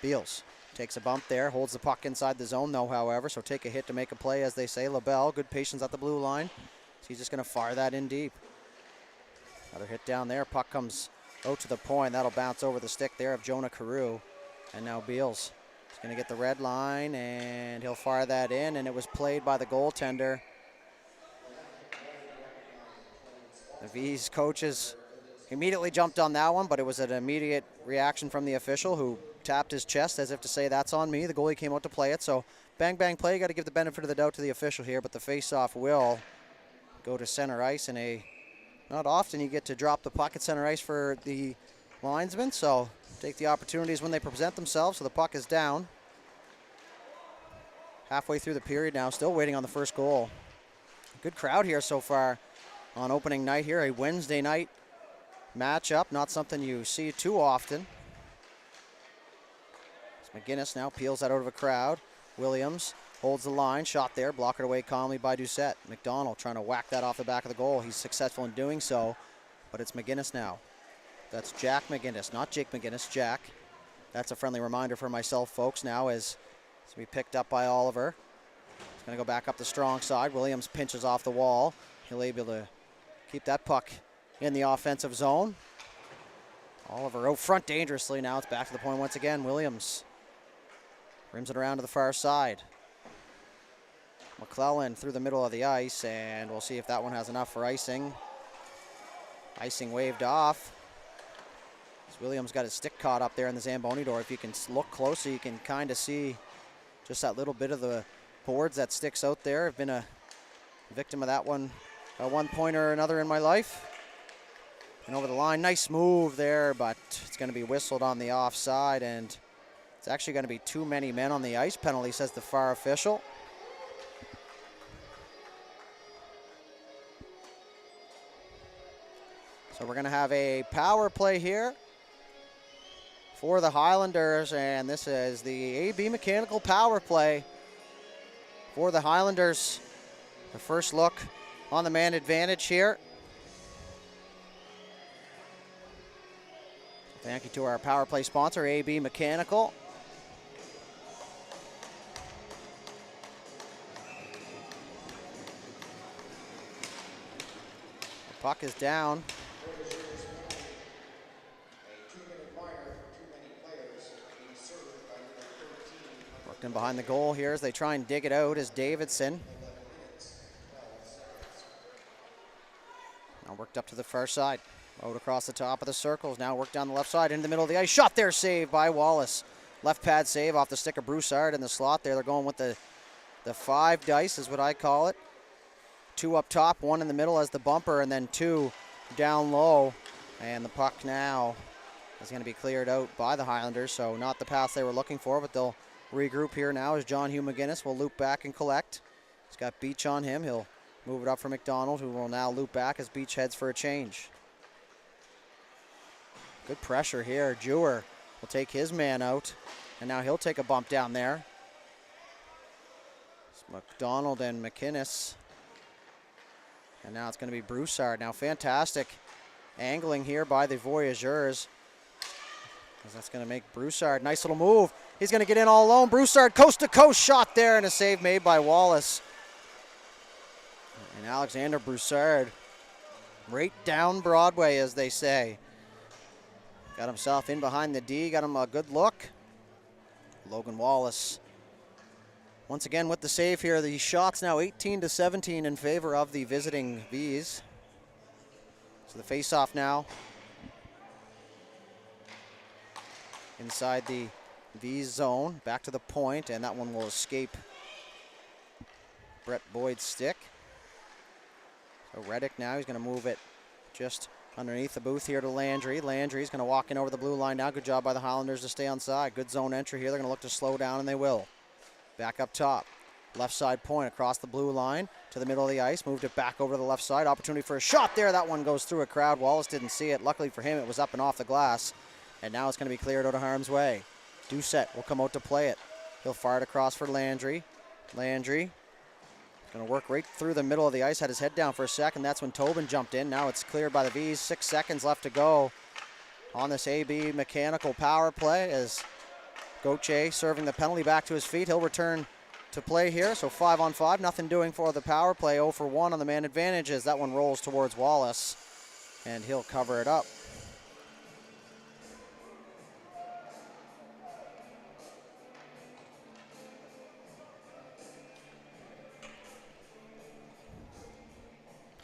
Beals takes a bump there. Holds the puck inside the zone though, however. So take a hit to make a play, as they say. LaBelle, good patience at the blue line. So he's just going to fire that in deep. Another hit down there. Puck comes out to the point. That'll bounce over the stick there of Jonah Carew. And now Beals is going to get the red line, and he'll fire that in, and it was played by the goaltender. The V's coaches immediately jumped on that one, but it was an immediate reaction from the official, who tapped his chest as if to say, that's on me. The goalie came out to play it, so bang, bang play. You got to give the benefit of the doubt to the official here, but the face-off will go to center ice in a, not often you get to drop the puck at center ice for the linesman, so take the opportunities when they present themselves. So the puck is down. Halfway through the period now, still waiting on the first goal. Good crowd here so far on opening night here, a Wednesday night matchup, not something you see too often. It's McGinnis now peels that out of a crowd. Williams holds the line, shot there, blocked away calmly by Doucette. McDonald trying to whack that off the back of the goal. He's successful in doing so, but it's McGinnis now. That's Jack McGinnis, not Jake McGinnis, Jack. That's a friendly reminder for myself, folks, now as it's going to be picked up by Oliver. He's going to go back up the strong side. Williams pinches off the wall. He'll able to keep that puck in the offensive zone. Oliver out front dangerously now. It's back to the point once again. Williams rims it around to the far side. McClellan through the middle of the ice, and we'll see if that one has enough for icing. Icing waved off. Williams got his stick caught up there in the Zamboni door. If you can look closer, you can kind of see just that little bit of the boards that sticks out there. I've been a victim of that one at one point or another in my life. And over the line, nice move there, but it's going to be whistled on the offside, and it's actually going to be too many men on the ice penalty, says the far official. So we're going to have a power play here for the Highlanders, and this is the AB Mechanical power play for the Highlanders. The first look on the man advantage here. Thank you to our power play sponsor, AB Mechanical. The puck is down. Worked in behind the goal here as they try and dig it out is Davidson. Now worked up to the far side. Out across the top of the circles. Now worked down the left side into the middle of the ice. Shot there, saved by Wallace. Left pad save off the stick of Broussard in the slot there. They're going with the 5 dice is what I call it. 2 up top, 1 in the middle as the bumper, and then 2 down low. And the puck now is going to be cleared out by the Highlanders. So not the pass they were looking for, but they'll regroup here now as John Hugh McGinnis will loop back and collect. He's got Beach on him. He'll move it up for McDonald, who will now loop back as Beach heads for a change. Good pressure here. Jewer will take his man out, and now he'll take a bump down there. It's McDonald and McInnes. And now it's going to be Broussard. Now fantastic angling here by the Voyagers. That's going to make Broussard. Nice little move. He's going to get in all alone. Broussard coast-to-coast shot there, and a save made by Wallace. And Alexander Broussard, right down Broadway, as they say. Got himself in behind the D, got him a good look. Logan Wallace once again with the save here. The shots now 18-17 in favor of the visiting Vs. So the face-off now inside the V zone, back to the point, and that one will escape Brett Boyd's stick. So Reddick now, he's going to move it just underneath the booth here to Landry. Landry's going to walk in over the blue line now. Good job by the Highlanders to stay on side. Good zone entry here. They're going to look to slow down, and they will. Back up top. Left side point across the blue line to the middle of the ice. Moved it back over to the left side. Opportunity for a shot there. That one goes through a crowd. Wallace didn't see it. Luckily for him, it was up and off the glass. And now it's going to be cleared out of harm's way. Doucette will come out to play it. He'll fire it across for Landry. Landry going to work right through the middle of the ice. Had his head down for a second. That's when Tobin jumped in. Now it's cleared by the Vs. 6 seconds left to go on this AB mechanical power play as Gauthier serving the penalty back to his feet. He'll return to play here. So 5-on-5. Nothing doing for the power play. 0 for 1 on the man advantages. That one rolls towards Wallace, and he'll cover it up.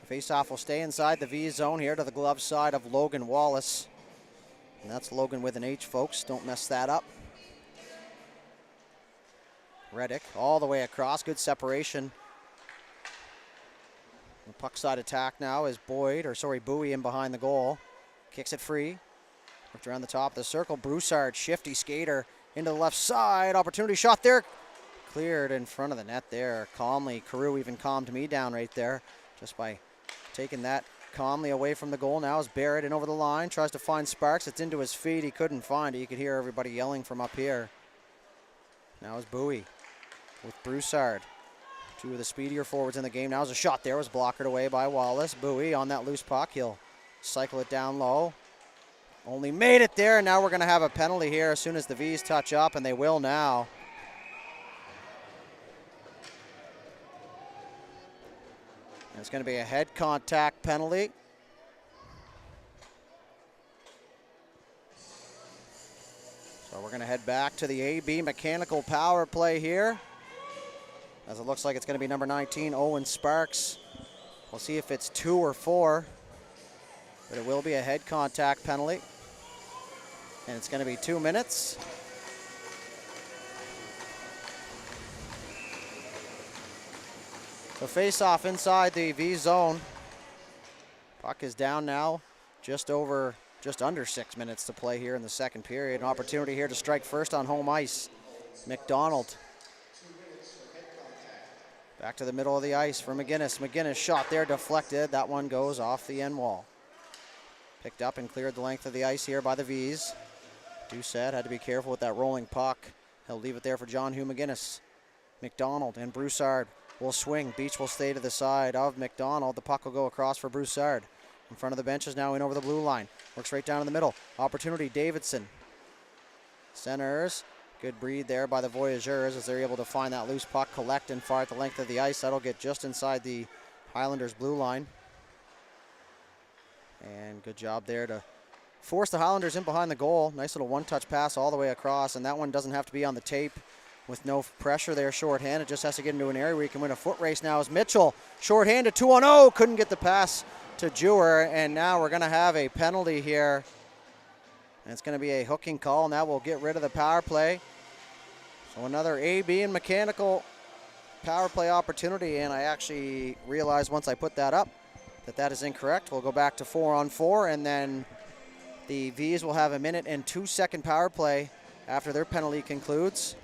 Face-off will stay inside the V zone here to the glove side of Logan Wallace. And that's Logan with an H, folks. Don't mess that up. Reddick all the way across. Good separation. The puck side attack now is Bowie in behind the goal. Kicks it free. Worked around the top of the circle. Broussard, shifty skater into the left side. Opportunity shot there. Cleared in front of the net there. Calmly. Carew even calmed me down right there just by taking that calmly away from the goal. Now is Barrett in over the line. Tries to find Sparks. It's into his feet. He couldn't find it. You could hear everybody yelling from up here. Now is Bowie with Broussard. Two of the speedier forwards in the game. Now is a shot there. Was blockered away by Wallace. Bowie on that loose puck. He'll cycle it down low. Only made it there. And now we're going to have a penalty here as soon as the Vs touch up, and they will now. It's going to be a head contact penalty. So we're going to head back to the AB mechanical power play here, as it looks like it's going to be number 19, Owen Sparks. We'll see if it's 2 or 4, but it will be a head contact penalty. And it's going to be 2 minutes. So face-off inside the V zone. Puck is down now. Just under 6 minutes to play here in the second period. An opportunity here to strike first on home ice. McDonald. Back to the middle of the ice for McGinnis. McGinnis shot there, deflected. That one goes off the end wall. Picked up and cleared the length of the ice here by the Vs. Doucette had to be careful with that rolling puck. He'll leave it there for John Hugh McGinnis. McDonald and Broussard will swing. Beach will stay to the side of McDonald. The puck will go across for Broussard. In front of the benches now, in over the blue line. Works right down in the middle. Opportunity, Davidson. Centers. Good breed there by the Voyagers as they're able to find that loose puck, collect, and fire at the length of the ice. That'll get just inside the Highlanders' blue line. And good job there to force the Highlanders in behind the goal. Nice little one-touch pass all the way across, and that one doesn't have to be on the tape. With no pressure there, shorthanded. Just has to get into an area where he can win a foot race now as Mitchell. Shorthanded, 2-on-0. Couldn't get the pass to Jewer, and now we're going to have a penalty here. And it's going to be a hooking call, and that will get rid of the power play. So another AB and mechanical power play opportunity, and I actually realized once I put that up that that is incorrect. We'll go back to 4-on-4, and then the Vs will have a 1 and 2 second power play after their penalty concludes.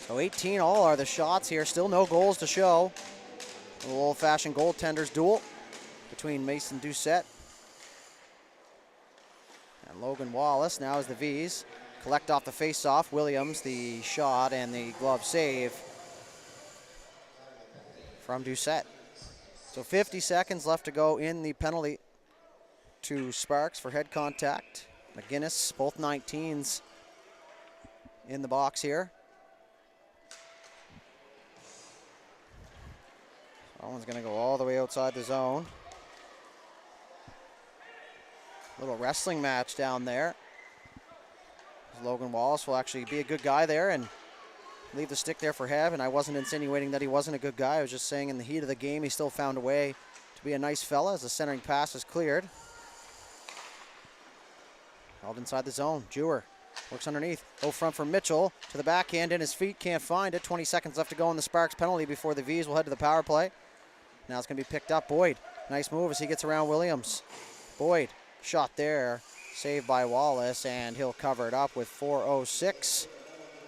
So 18 all are the shots here. Still no goals to show. A little old-fashioned goaltenders duel between Mason Doucette and Logan Wallace. Now as the Vs collect off the face-off. Williams, the shot and the glove save from Doucette. So 50 seconds left to go in the penalty to Sparks for head contact. McGinnis, both 19s in the box here. That one's going to go all the way outside the zone. Little wrestling match down there. Logan Wallace will actually be a good guy there and leave the stick there for Hev, and I wasn't insinuating that he wasn't a good guy. I was just saying in the heat of the game, he still found a way to be a nice fella as the centering pass is cleared. Held inside the zone. Jewer works underneath. Go front for Mitchell to the backhand in his feet. Can't find it. 20 seconds left to go in the Sparks penalty before the Vs will head to the power play. Now it's going to be picked up. Boyd. Nice move as he gets around Williams. Boyd. Shot there. Saved by Wallace, and he'll cover it up with 4:06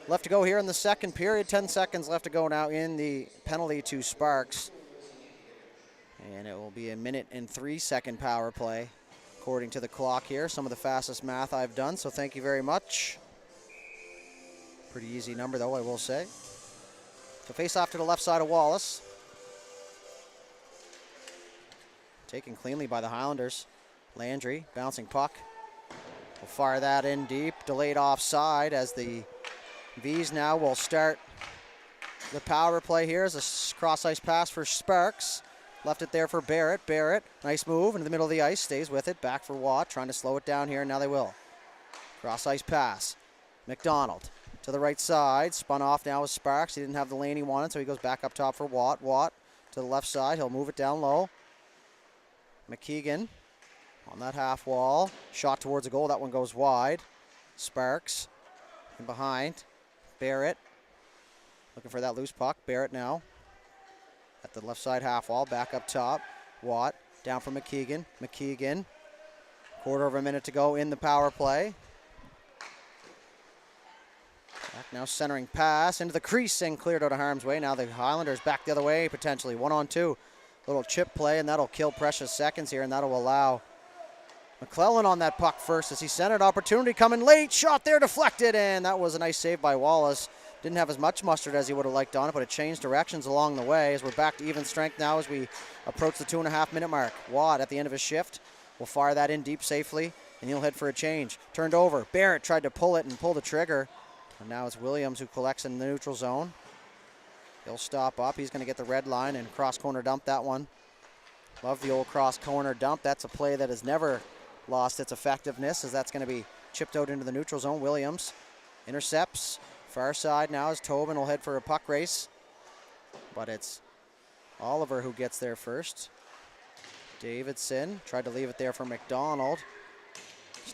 left to go here in the second period. 10 seconds left to go now in the penalty to Sparks. And it will be a 1:03 power play, according to the clock here. Some of the fastest math I've done, so thank you very much. Pretty easy number, though, I will say. So face off to the left side of Wallace. Taken cleanly by the Highlanders. Landry, bouncing puck. Will fire that in deep. Delayed offside as the Vs now will start the power play here as a cross-ice pass for Sparks. Left it there for Barrett. Barrett, nice move into the middle of the ice. Stays with it. Back for Watt. Trying to slow it down here. Now they will. Cross-ice pass. McDonald to the right side. Spun off now with Sparks. He didn't have the lane he wanted, so he goes back up top for Watt. Watt to the left side. He'll move it down low. McKeegan on that half wall. Shot towards the goal. That one goes wide. Sparks in behind. Barrett looking for that loose puck. Barrett now at the left side half wall. Back up top. Watt down for McKeegan. McKeegan. Quarter of a minute to go in the power play. Back now centering pass into the crease and cleared out of harm's way. Now the Highlanders back the other way potentially. 1-on-2. Little chip play, and that'll kill precious seconds here, and that'll allow McClellan on that puck first as he centered. Opportunity coming late. Shot there deflected, and that was a nice save by Wallace. Didn't have as much mustard as he would have liked on it, but it changed directions along the way as we're back to even strength now as we approach the 2.5-minute mark. Watt at the end of his shift will fire that in deep safely, and he'll head for a change. Turned over. Barrett tried to pull it and pull the trigger, and now it's Williams who collects in the neutral zone. He'll stop up. He's going to get the red line and cross corner dump that one. Love the old cross corner dump. That's a play that has never lost its effectiveness as that's going to be chipped out into the neutral zone. Williams intercepts. Far side now as Tobin will head for a puck race. But it's Oliver who gets there first. Davidson tried to leave it there for McDonald.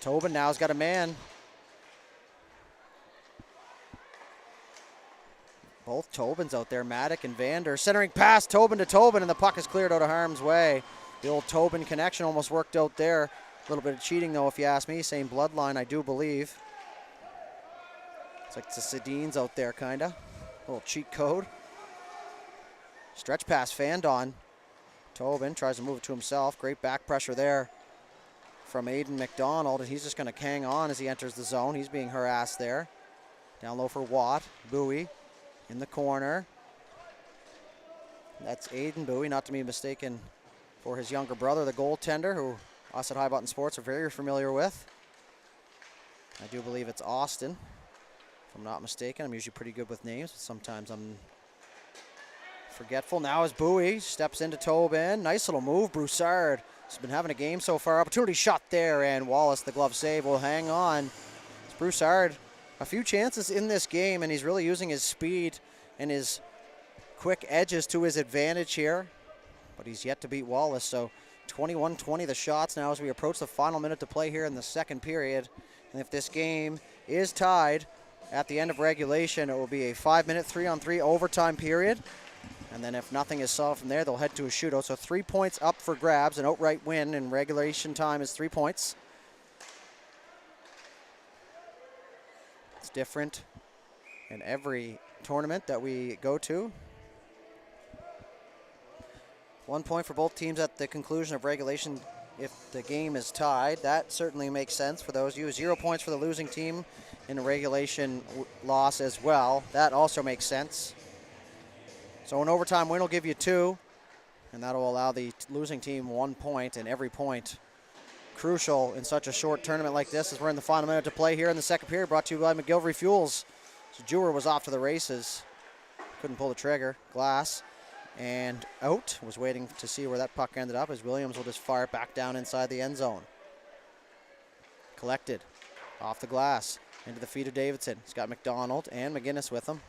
Tobin now has got a man. Both Tobins out there, Maddock and Vander. Centering pass, Tobin to Tobin, and the puck is cleared out of harm's way. The old Tobin connection almost worked out there. A little bit of cheating, though, if you ask me. Same bloodline, I do believe. It's like the Sedines out there, kind of. A little cheat code. Stretch pass, Fandon. Tobin tries to move it to himself. Great back pressure there from Aiden McDonald, and he's just going to hang on as he enters the zone. He's being harassed there. Down low for Watt. Bowie in the corner. That's Aiden Bowie, not to be mistaken for his younger brother, the goaltender, who us at High Button Sports are very familiar with. I do believe it's Austin, if I'm not mistaken. I'm usually pretty good with names, but sometimes I'm forgetful. Now as Bowie steps into Tobin. Nice little move. Broussard has been having a game so far. Opportunity shot there, and Wallace, the glove save, will hang on. It's Broussard. A few chances in this game, and he's really using his speed and his quick edges to his advantage here. But he's yet to beat Wallace, so 21-20 the shots now as we approach the final minute to play here in the second period. And if this game is tied at the end of regulation, it will be a 5-minute 3-on-3 overtime period. And then if nothing is solved from there, they'll head to a shootout. So 3 points up for grabs. An outright win in regulation time is 3 points. It's different in every tournament that we go to. 1 point for both teams at the conclusion of regulation if the game is tied. That certainly makes sense for those of you. 0 points for the losing team in a regulation loss as well. That also makes sense. So an overtime win will give you 2. and that'll allow the losing team 1 point, and every point crucial in such a short tournament like this as we're in the final minute to play here in the second period, brought to you by McGillivray Fuels. So Jewer was off to the races. Couldn't pull the trigger. Glass and out. Was waiting to see where that puck ended up as Williams will just fire it back down inside the end zone. Collected off the glass into the feet of Davidson. He's got McDonald and McGinnis with him.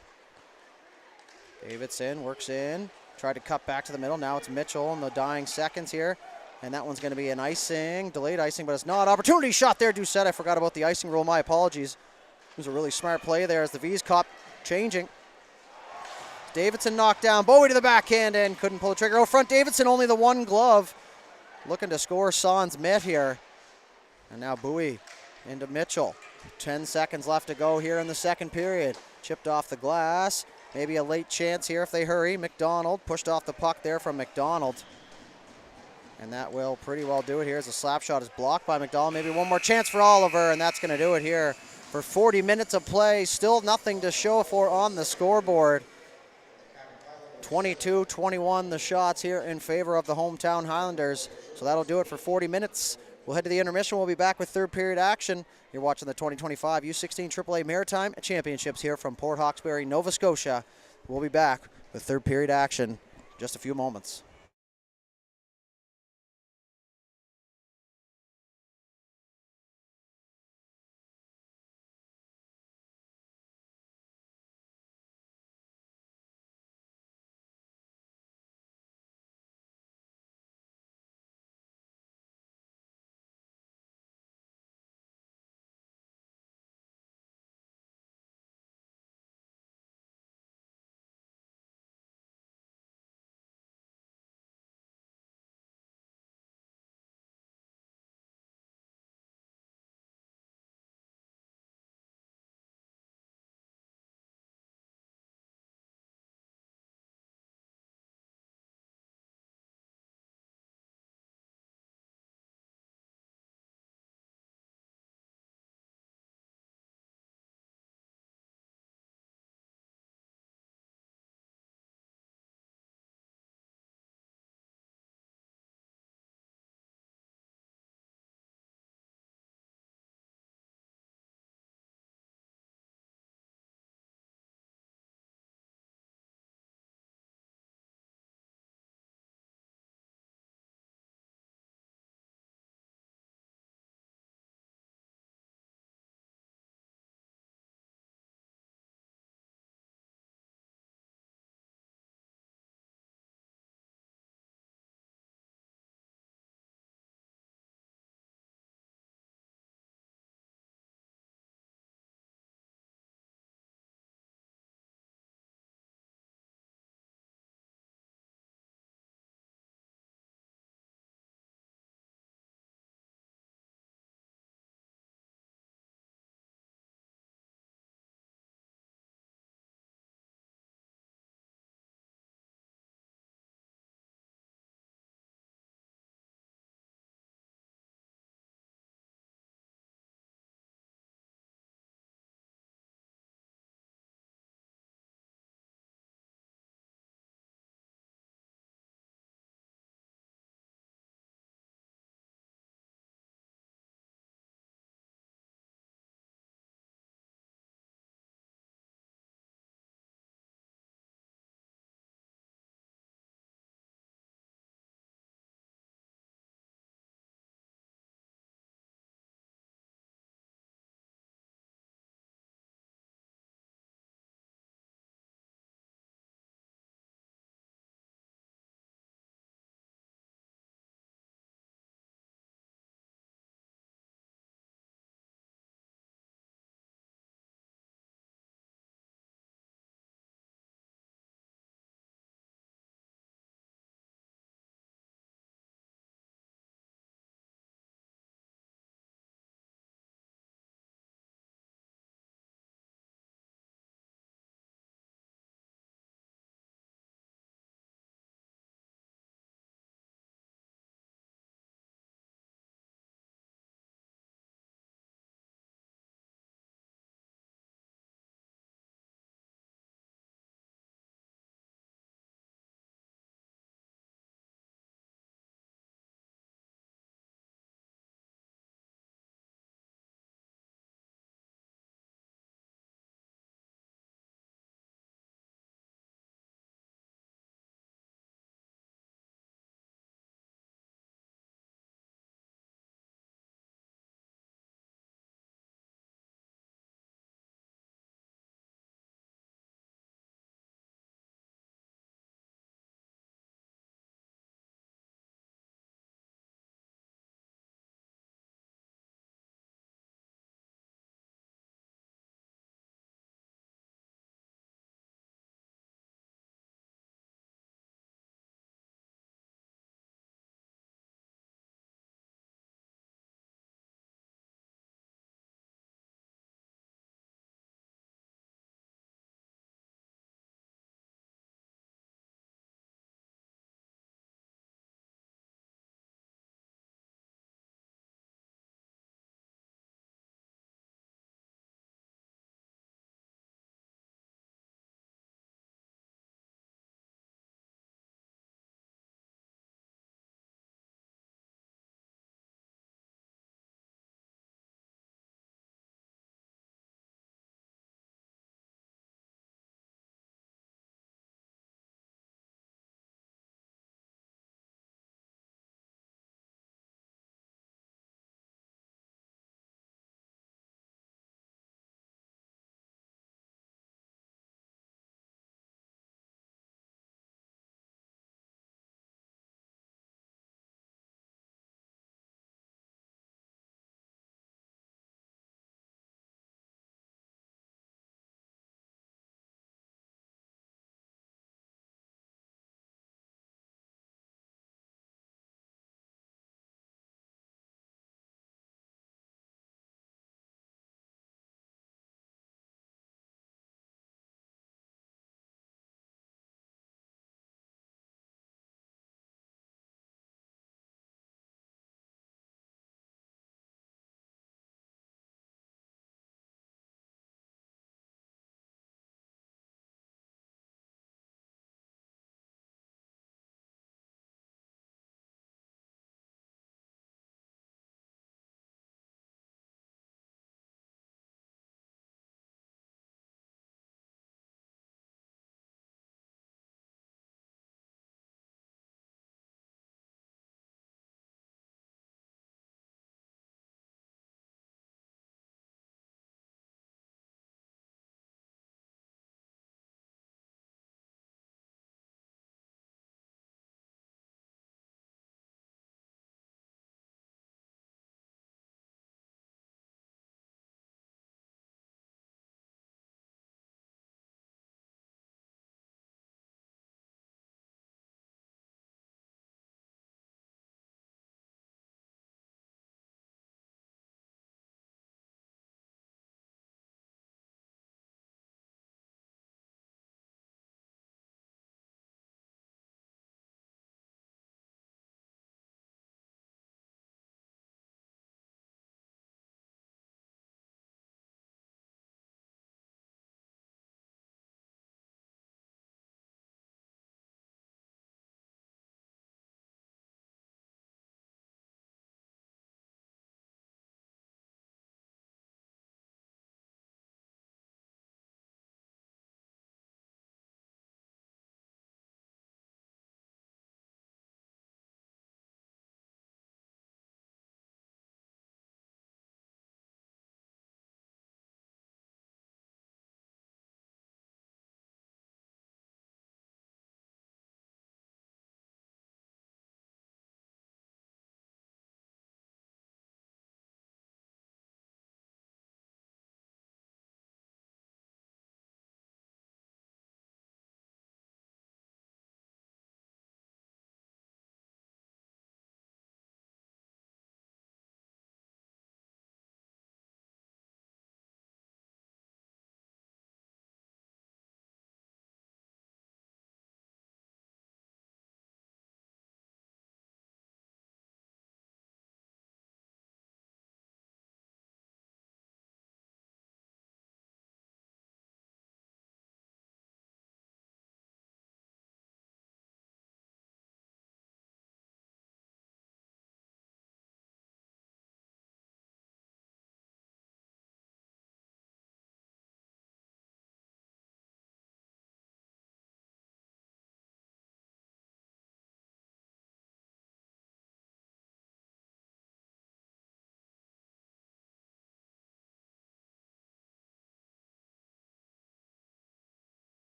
Davidson works in. Tried to cut back to the middle. Now it's Mitchell in the dying seconds here. And that one's going to be an icing, delayed icing, but it's not. Opportunity shot there, Doucette. I forgot about the icing rule. My apologies. It was a really smart play there as the V's caught changing. Davidson knocked down. Bowie to the backhand and couldn't pull the trigger. Out front, Davidson only the one glove. Looking to score Sans Met here. And now Bowie into Mitchell. 10 seconds left to go here in the second period. Chipped off the glass. Maybe a late chance here if they hurry. McDonald pushed off the puck there from McDonald. And that will pretty well do it here as the slap shot is blocked by McDonald. Maybe one more chance for Oliver, and that's going to do it here for 40 minutes of play. Still nothing to show for on the scoreboard. 22-21 the shots here in favor of the hometown Highlanders. So that'll do it for 40 minutes. We'll head to the intermission. We'll be back with third period action. You're watching the 2025 U16 AAA Maritime Championships here from Port Hawkesbury, Nova Scotia. We'll be back with third period action in just a few moments.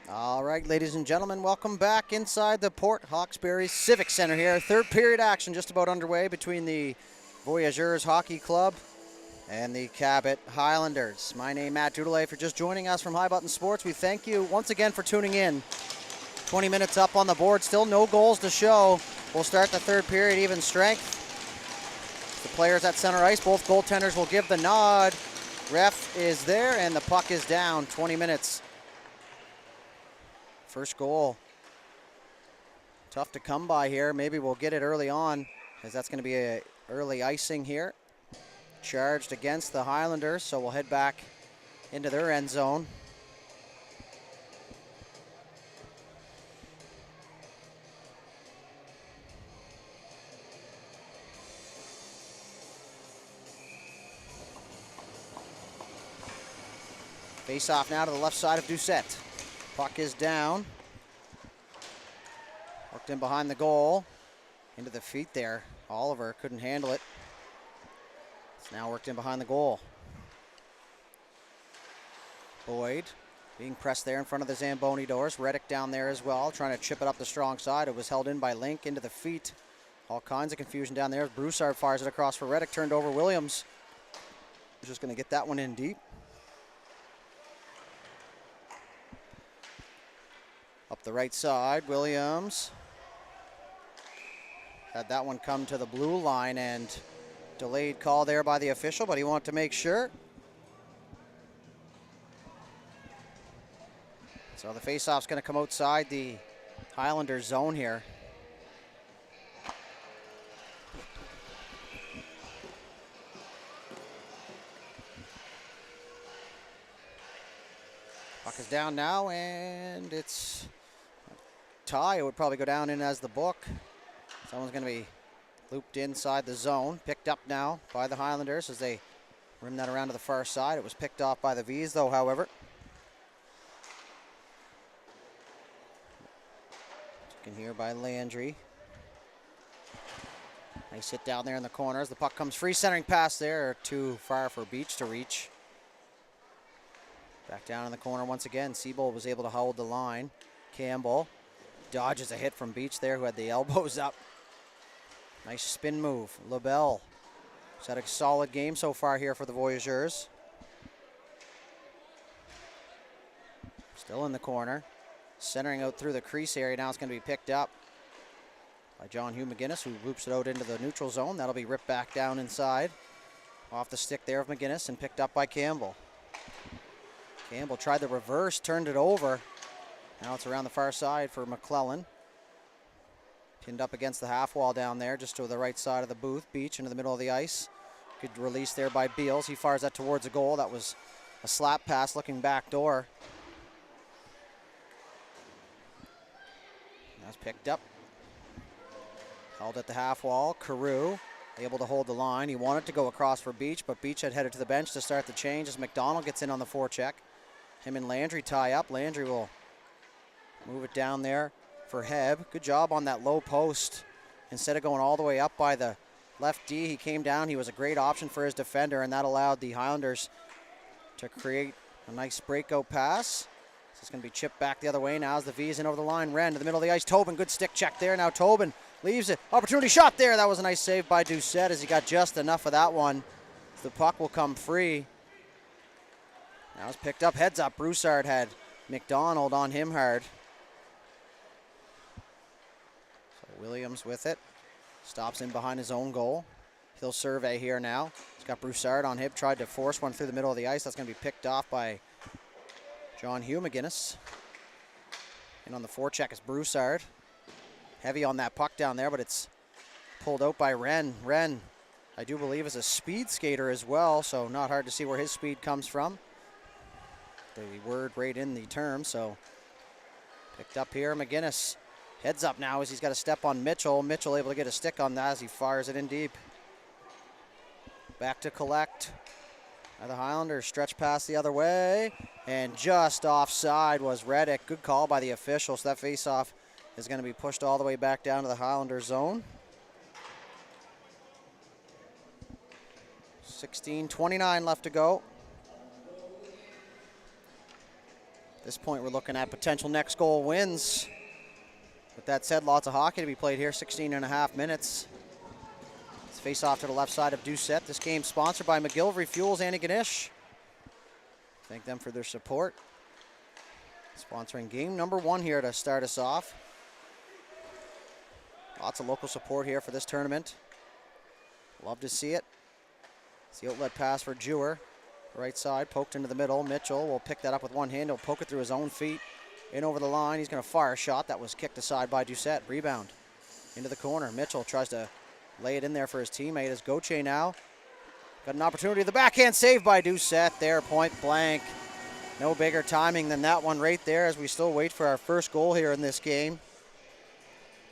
All right, ladies and gentlemen, welcome back inside the Port Hawkesbury Civic Center here. Third period action just about underway between the Voyagers Hockey Club and the Cabot Highlanders. My name is Matt Dudelet. If you're just joining us from High Button Sports, we thank you once again for tuning in. 20 minutes up on the board, still no goals to show. We'll start the third period even strength. The players at center ice, both goaltenders will give the nod. Ref is there and the puck is down. 20 minutes. First goal. Tough to come by here. Maybe we'll get it early on, as that's going to be a early icing here. Charged against the Highlanders, so we'll head back into their end zone. Face off now to the left side of Doucette. Puck is down. Worked in behind the goal. Into the feet there. Oliver couldn't handle it. It's now worked in behind the goal. Boyd being pressed there in front of the Zamboni doors. Reddick down there as well, trying to chip it up the strong side. It was held in by Link into the feet. All kinds of confusion down there. Broussard fires it across for Reddick. Turned over Williams. Just going to get that one in deep. Up the right side, Williams had that one come to the blue line, and delayed call there by the official, but he wanted to make sure. So the faceoff's going to come outside the Highlanders zone here. Puck is down now, and it's tie. It would probably go down in as the book. Someone's going to be looped inside the zone. Picked up now by the Highlanders as they rim that around to the far side. It was picked off by the V's though, however. Taken here by Landry. Nice hit down there in the corners. The puck comes free, centering pass there. Too far for Beach to reach. Back down in the corner once again. Seabold was able to hold the line. Campbell dodges a hit from Beach there, who had the elbows up. Nice spin move. LaBelle has had a solid game so far here for the Voyageurs. Still in the corner. Centering out through the crease area. Now it's going to be picked up by John Hugh McGinnis, who loops it out into the neutral zone. That'll be ripped back down inside. Off the stick there of McGinnis and picked up by Campbell. Campbell tried the reverse, turned it over. Now it's around the far side for McClellan. Pinned up against the half wall down there, just to the right side of the booth. Beach into the middle of the ice. Good release there by Beals. He fires that towards a goal. That was a slap pass looking back door. That's picked up. Held at the half wall. Carew able to hold the line. He wanted to go across for Beach, but Beach had headed to the bench to start the change as McDonald gets in on the forecheck. Him and Landry tie up. Landry will move it down there for Heb. Good job on that low post. Instead of going all the way up by the left D, he came down. He was a great option for his defender, and that allowed the Highlanders to create a nice breakout pass. So it's going to be chipped back the other way now as the V's in over the line. Wren to the middle of the ice. Tobin, good stick check there. Now Tobin leaves it. Opportunity shot there. That was a nice save by Doucette as he got just enough of that one. The puck will come free. Now it's picked up. Heads up. Broussard had McDonald on him hard. So Williams with it. Stops in behind his own goal. He'll survey here now. He's got Broussard on him. Tried to force one through the middle of the ice. That's going to be picked off by John Hugh McGinnis. And on the forecheck is Broussard. Heavy on that puck down there, but it's pulled out by Wren. Wren, I do believe, is a speed skater as well, so not hard to see where his speed comes from. The word right in the term, so picked up here. McGinnis heads up now as he's got a step on Mitchell. Mitchell able to get a stick on that as he fires it in deep. Back to collect. Now the Highlanders stretch pass the other way, and just offside was Reddick. Good call by the official, so that faceoff is going to be pushed all the way back down to the Highlander zone. 16:29 left to go. this point, we're looking at potential next goal wins. With that said, lots of hockey to be played here, 16.5 minutes. Let's face off to the left side of Doucette. This game sponsored by McGillivray Fuels and Ganesh. Thank them for their support. Sponsoring game number 1 here to start us off. Lots of local support here for this tournament. Love to see it. It's the outlet pass for Jewer. Right side, poked into the middle. Mitchell will pick that up with one hand. He'll poke it through his own feet. In over the line. He's going to fire a shot. That was kicked aside by Doucette. Rebound into the corner. Mitchell tries to lay it in there for his teammate. As Gauthier now got an opportunity. The backhand save by Doucette there, point blank. No bigger timing than that one right there as we still wait for our first goal here in this game.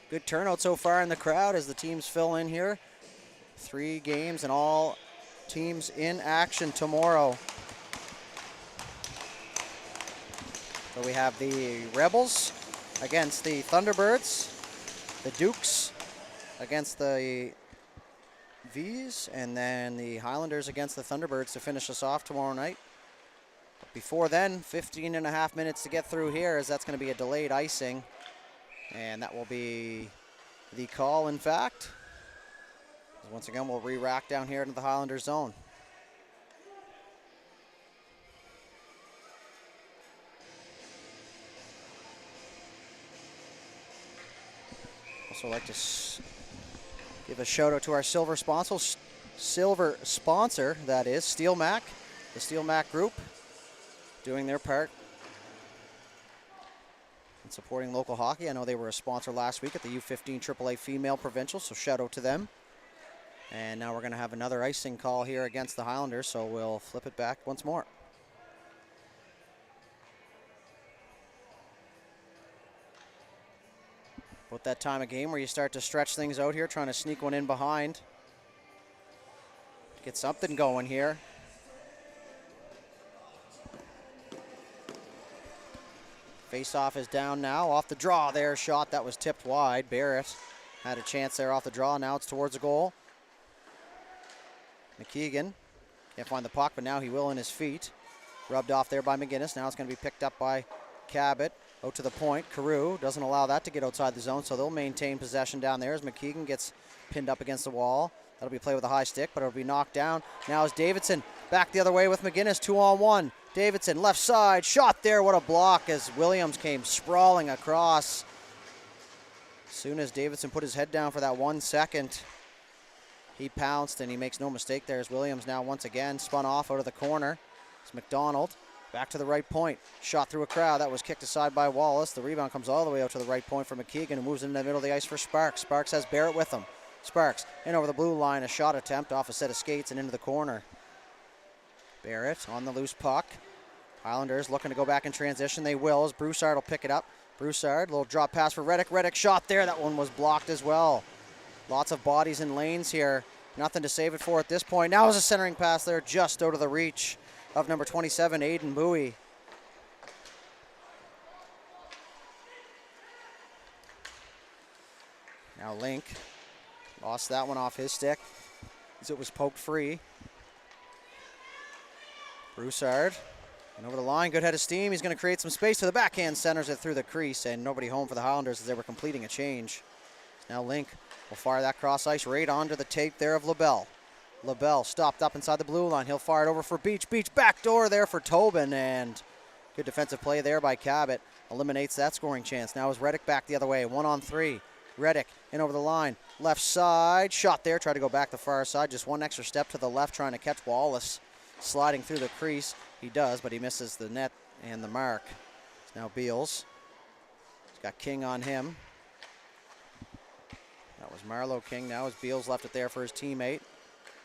Good turnout so far in the crowd as the teams fill in here. 3 games and all teams in action tomorrow. So we have the Rebels against the Thunderbirds, the Dukes against the V's, and then the Highlanders against the Thunderbirds to finish us off tomorrow night. But before then, 15.5 minutes to get through here as that's going to be a delayed icing. And that will be the call, in fact. Once again, we'll re-rack down here into the Highlander zone. Also like to give a shout out to our silver sponsor, that is Steel Mac, the Steel Mac Group, doing their part in supporting local hockey. I know they were a sponsor last week at the U15 AAA Female Provincial, so shout out to them. And now we're going to have another icing call here against the Highlanders, so we'll flip it back once more. About that time of game where you start to stretch things out here, trying to sneak one in behind. Get something going here. Face-off is down now. Off the draw there, shot that was tipped wide. Barrett had a chance there off the draw. Now it's towards the goal. McKeegan can't find the puck, but now he will in his feet. Rubbed off there by McGinnis. Now it's going to be picked up by Cabot. Out to the point. Carew doesn't allow that to get outside the zone, so they'll maintain possession down there as McKeegan gets pinned up against the wall. That'll be played with a high stick, but it'll be knocked down. Now is Davidson back the other way with McGinnis, 2-on-1. Davidson, left side, shot there. What a block as Williams came sprawling across. As soon as Davidson put his head down for that 1 second, he pounced, and he makes no mistake there as Williams now once again spun off out of the corner. It's McDonald. Back to the right point. Shot through a crowd. That was kicked aside by Wallace. The rebound comes all the way out to the right point for McKeegan, who moves into the middle of the ice for Sparks. Sparks has Barrett with him. Sparks in over the blue line. A shot attempt off a set of skates and into the corner. Barrett on the loose puck. Highlanders looking to go back in transition. They will as Broussard will pick it up. Broussard, little drop pass for Reddick. Reddick shot there. That one was blocked as well. Lots of bodies and lanes here. Nothing to save it for at this point. Now is a centering pass there just out of the reach of number 27, Aiden Bowie. Now Link lost that one off his stick as it was poked free. Broussard and over the line, good head of steam. He's going to create some space to the backhand, centers it through the crease, and nobody home for the Highlanders as they were completing a change. Now Link will fire that cross ice right onto the tape there of LaBelle. LaBelle stopped up inside the blue line. He'll fire it over for Beach. Beach backdoor there for Tobin, and good defensive play there by Cabot. Eliminates that scoring chance. Now is Reddick back the other way, 1-on-3. Reddick in over the line, left side, shot there, tried to go back the far side, just one extra step to the left trying to catch Wallace. Sliding through the crease, he does, but he misses the net and the mark. It's now Beals. He's got King on him. That was Marlowe King. Now as Beals left it there for his teammate.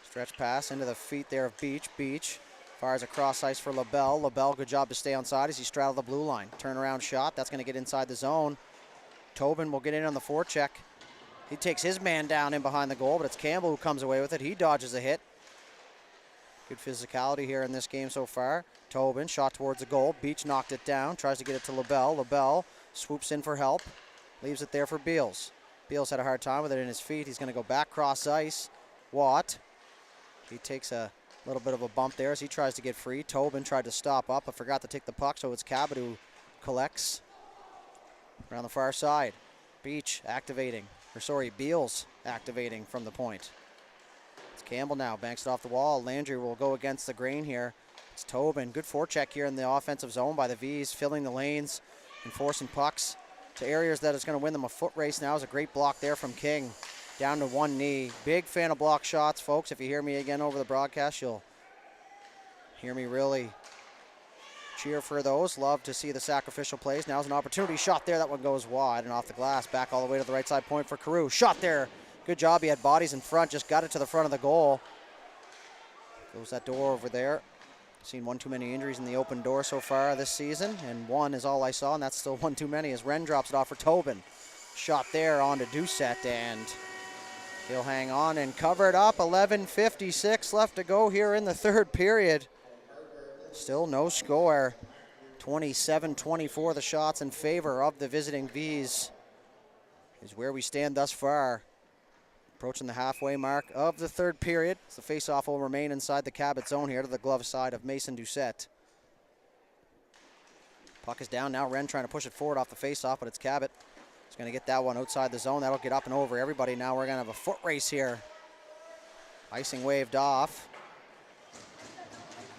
Stretch pass into the feet there of Beach. Beach fires a cross ice for LaBelle. LaBelle, good job to stay onside as he straddled the blue line. Turnaround shot, that's going to get inside the zone. Tobin will get in on the forecheck. He takes his man down in behind the goal, but it's Campbell who comes away with it. He dodges a hit. Good physicality here in this game so far. Tobin shot towards the goal. Beach knocked it down, tries to get it to LaBelle. LaBelle swoops in for help, leaves it there for Beals. Beals had a hard time with it in his feet. He's going to go back cross ice. Watt. He takes a little bit of a bump there as he tries to get free. Tobin tried to stop up, but forgot to take the puck, so it's Cabot who collects around the far side. Beach activating, Beals activating from the point. It's Campbell now, banks it off the wall. Landry will go against the grain here. It's Tobin, good forecheck here in the offensive zone by the V's, filling the lanes and forcing pucks to areas that is going to win them a foot race now. Is a great block there from King, down to one knee. Big fan of block shots, folks. If you hear me again over the broadcast, you'll hear me really cheer for those. Love to see the sacrificial plays. Now's an opportunity shot there. That one goes wide and off the glass. Back all the way to the right side point for Carew. Shot there. Good job. He had bodies in front. Just got it to the front of the goal. Close that door over there. Seen one too many injuries in the open door so far this season, and one is all I saw, and that's still one too many as Wren drops it off for Tobin. Shot there onto Doucette, and he'll hang on and cover it up. 11:56 left to go here in the third period. Still no score. 27-24 the shots in favor of the visiting V's is where we stand thus far. Approaching the halfway mark of the third period. So the faceoff will remain inside the Cabot zone here to the glove side of Mason Doucette. Puck is down now. Wren trying to push it forward off the faceoff, but it's Cabot. He's going to get that one outside the zone. That'll get up and over everybody. Now we're going to have a foot race here. Icing waved off.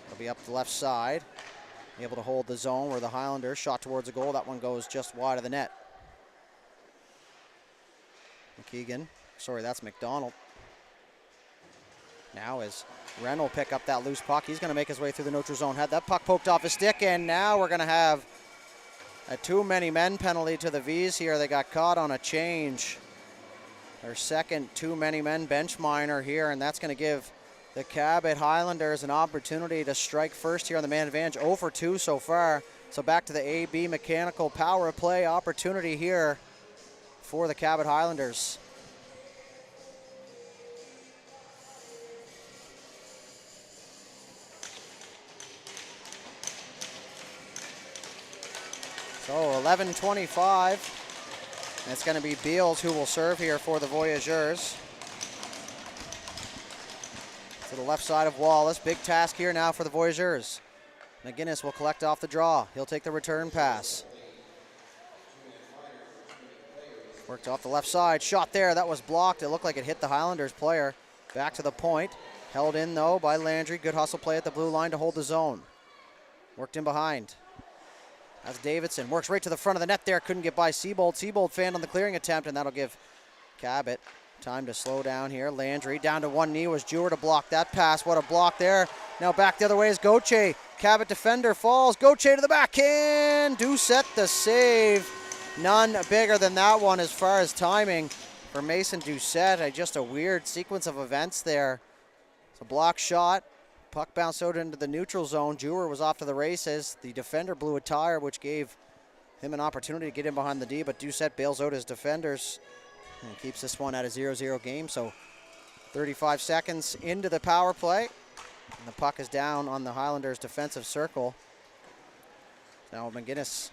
It'll be up the left side. Able to hold the zone where the Highlanders shot towards the goal. That one goes just wide of the net. McKeegan. Sorry, that's McDonald. Now as Wren will pick up that loose puck, he's going to make his way through the neutral zone. Had that puck poked off his stick, and now we're going to have a too many men penalty to the V's here. They got caught on a change. Their second too many men bench minor here, and that's going to give the Cabot Highlanders an opportunity to strike first here on the man advantage. 0 for 2 so far. So back to the AB mechanical power play opportunity here for the Cabot Highlanders. So 11:25, and it's going to be Beals who will serve here for the Voyagers. To the left side of Wallace, big task here now for the Voyagers. McGinnis will collect off the draw. He'll take the return pass. Worked off the left side, shot there, that was blocked. It looked like it hit the Highlanders player. Back to the point, held in though by Landry. Good hustle play at the blue line to hold the zone. Worked in behind. That's Davidson, works right to the front of the net there, couldn't get by Seabold. Seabold fanned on the clearing attempt, and that'll give Cabot time to slow down here. Landry down to one knee, was Jewer to block that pass. What a block there. Now back the other way is Gauthier. Cabot defender falls. Gauthier to the backhand. Doucette the save. None bigger than that one as far as timing for Mason Doucette. Just a weird sequence of events there. It's a block shot. Puck bounced out into the neutral zone. Jewer was off to the races. The defender blew a tire, which gave him an opportunity to get in behind the D, but Doucette bails out his defenders and keeps this one at a 0-0 game. So 35 seconds into the power play, and the puck is down on the Highlanders' defensive circle. Now McGinnis,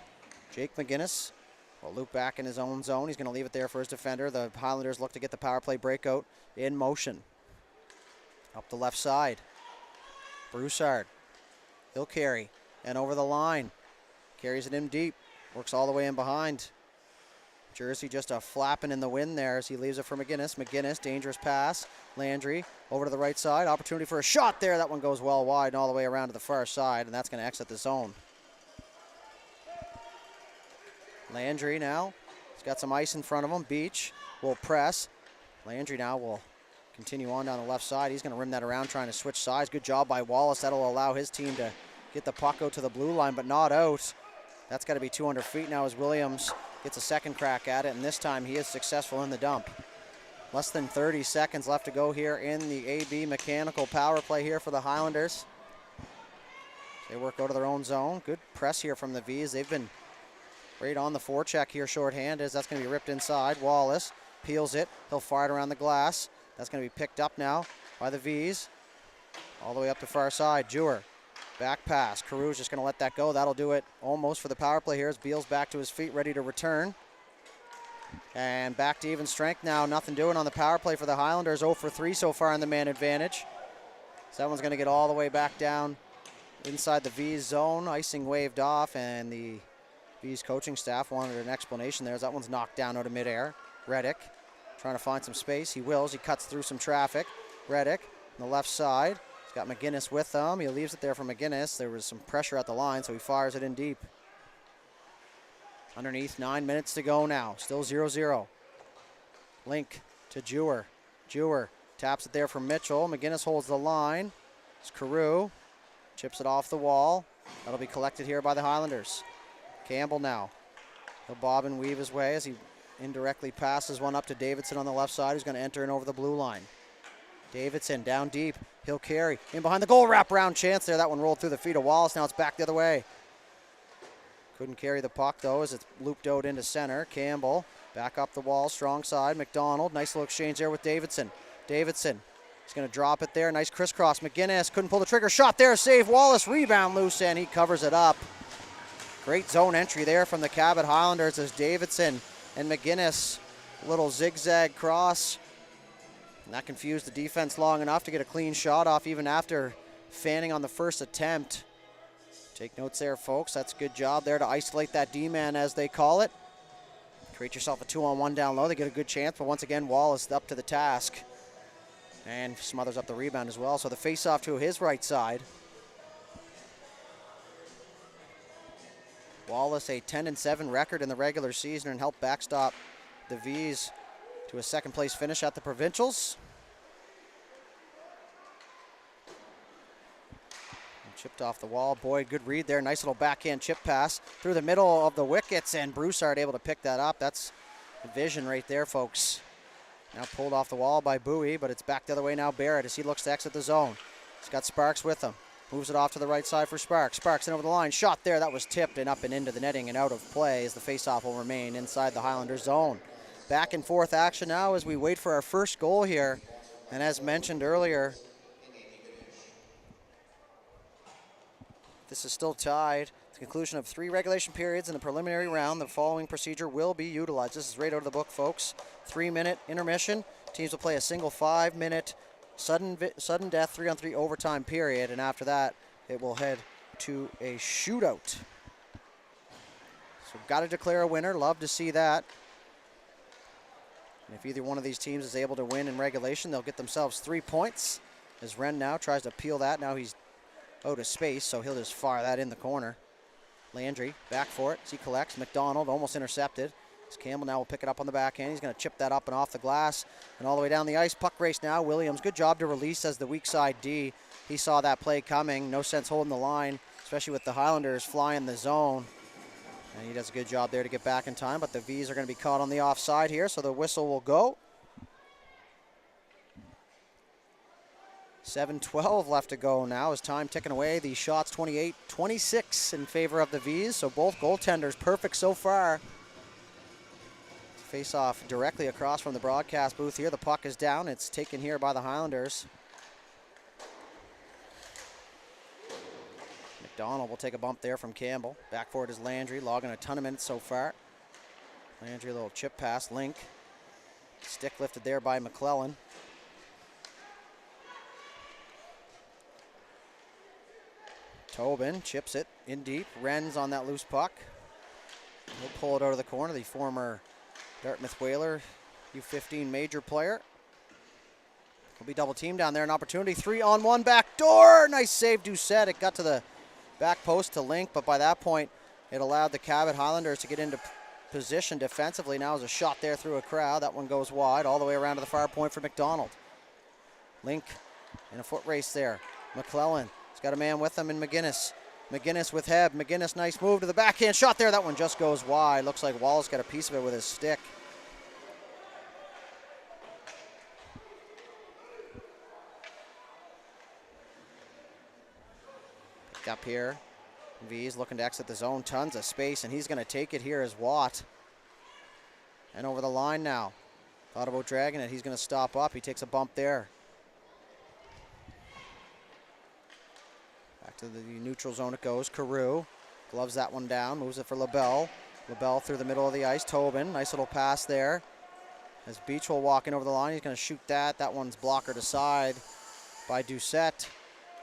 Jake McGinnis, will loop back in his own zone. He's going to leave it there for his defender. The Highlanders look to get the power play breakout in motion. Up the left side. Broussard, he'll carry, and over the line. Carries it in deep, works all the way in behind. Jersey just a flapping in the wind there as he leaves it for McGinnis. McGinnis, dangerous pass. Landry, over to the right side. Opportunity for a shot there. That one goes well wide and all the way around to the far side, and that's going to exit the zone. Landry now, he's got some ice in front of him. Beach will press. Landry now will continue on down the left side. He's going to rim that around, trying to switch sides. Good job by Wallace. That'll allow his team to get the puck out to the blue line, but not out. That's got to be 200 feet now as Williams gets a second crack at it, and this time he is successful in the dump. Less than 30 seconds left to go here in the AB mechanical power play here for the Highlanders. They work out of their own zone. Good press here from the V's. They've been right on the forecheck here, shorthanded. That's going to be ripped inside. Wallace peels it. He'll fire it around the glass. That's going to be picked up now by the V's. All the way up the far side. Jewer, back pass. Carew's just going to let that go. That'll do it almost for the power play here as Beals back to his feet, ready to return. And back to even strength now. Nothing doing on the power play for the Highlanders. 0 for 3 so far in the man advantage. So that one's going to get all the way back down inside the V's zone. Icing waved off, and the V's coaching staff wanted an explanation there as that one's knocked down out of midair. Reddick trying to find some space. He wills. He cuts through some traffic. Reddick on the left side. He's got McGinnis with him. He leaves it there for McGinnis. There was some pressure at the line, so he fires it in deep. Underneath, 9 minutes to go now. Still 0-0. Link to Jewer. Jewer taps it there from Mitchell. McGinnis holds the line. It's Carew. Chips it off the wall. That'll be collected here by the Highlanders. Campbell now. He'll bob and weave his way as he indirectly passes one up to Davidson on the left side, who's going to enter in over the blue line. Davidson down deep. He'll carry. In behind the goal, wraparound chance there. That one rolled through the feet of Wallace. Now it's back the other way. Couldn't carry the puck, though, as it's looped out into center. Campbell back up the wall, strong side. McDonald, nice little exchange there with Davidson. Davidson is going to drop it there. Nice crisscross. McGinnis couldn't pull the trigger. Shot there, save. Wallace, rebound loose, and he covers it up. Great zone entry there from the Cabot Highlanders as Davidson and McGinnis, little zigzag cross. And that confused the defense long enough to get a clean shot off even after fanning on the first attempt. Take notes there, folks. That's a good job there to isolate that D-man, as they call it. Create yourself a 2-on-1 down low. They get a good chance, but once again, Wallace up to the task. And smothers up the rebound as well. So the face-off to his right side. Wallace, a 10-7 record in the regular season, and helped backstop the V's to a second-place finish at the Provincials. And chipped off the wall. Boyd, good read there. Nice little backhand chip pass through the middle of the wickets, and Broussard able to pick that up. That's vision right there, folks. Now pulled off the wall by Bowie, but it's back the other way now. Barrett as he looks to exit the zone. He's got Sparks with him. Moves it off to the right side for Sparks. Sparks in over the line. Shot there. That was tipped and up and into the netting and out of play as the faceoff will remain inside the Highlanders zone. Back and forth action now as we wait for our first goal here. And as mentioned earlier, this is still tied. At the conclusion of 3 regulation periods in the preliminary round, the following procedure will be utilized. This is right out of the book, folks. 3-minute intermission. Teams will play a single 5-minute sudden death 3-on-3 overtime period, and after that it will head to a shootout. So got to declare a winner. Love to see that. And if either one of these teams is able to win in regulation, they'll get themselves 3 points. As Wren now tries to peel that. Now he's out of space, so he'll just fire that in the corner. Landry back for it as he collects. McDonald almost intercepted. As Campbell now will pick it up on the backhand. He's going to chip that up and off the glass and all the way down the ice. Puck race now. Williams, good job to release as the weak side D. He saw that play coming. No sense holding the line, especially with the Highlanders flying the zone. And he does a good job there to get back in time, but the V's are going to be caught on the offside here, so the whistle will go. 7:12 left to go now as time ticking away. The shots 28-26 in favor of the V's, so both goaltenders perfect so far. Face off directly across from the broadcast booth here. The puck is down. It's taken here by the Highlanders. McDonald will take a bump there from Campbell. Back for it is Landry, logging a ton of minutes so far. Landry, a little chip pass. Link. Stick lifted there by McClellan. Tobin chips it in deep. Wren's on that loose puck. He'll pull it out of the corner. The former Dartmouth Whaler, U15 major player. Will be double teamed down there. An opportunity. 3-on-1 back door. Nice save, Doucette. It got to the back post to Link, but by that point, it allowed the Cabot Highlanders to get into position defensively. Now is a shot there through a crowd. That one goes wide all the way around to the far point for McDonald. Link in a foot race there. McClellan has got a man with him in McGinnis. McGinnis with Heb. McGinnis, nice move to the backhand shot there. That one just goes wide. Looks like Wallace got a piece of it with his stick. Picked up here. V's looking to exit the zone. Tons of space, and he's going to take it here as Watt. And over the line now. Thought about dragging it. He's going to stop up. He takes a bump there. Back to the neutral zone it goes. Carew gloves that one down. Moves it for LaBelle. LaBelle through the middle of the ice. Tobin. Nice little pass there. As Beach will walk in over the line. He's going to shoot that. That one's blockered aside by Doucette.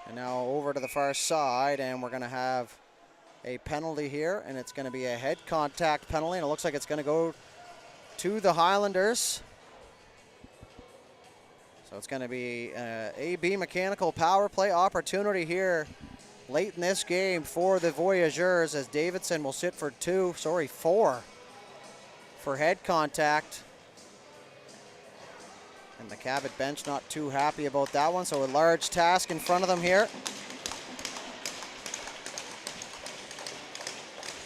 And now over to the far side, and we're going to have a penalty here, and it's going to be a head contact penalty, and it looks like it's going to go to the Highlanders. So it's going to be AB mechanical power play opportunity here late in this game for the Voyagers, as Davidson will sit for 4 for head contact. And the Cabot bench not too happy about that one, so a large task in front of them here.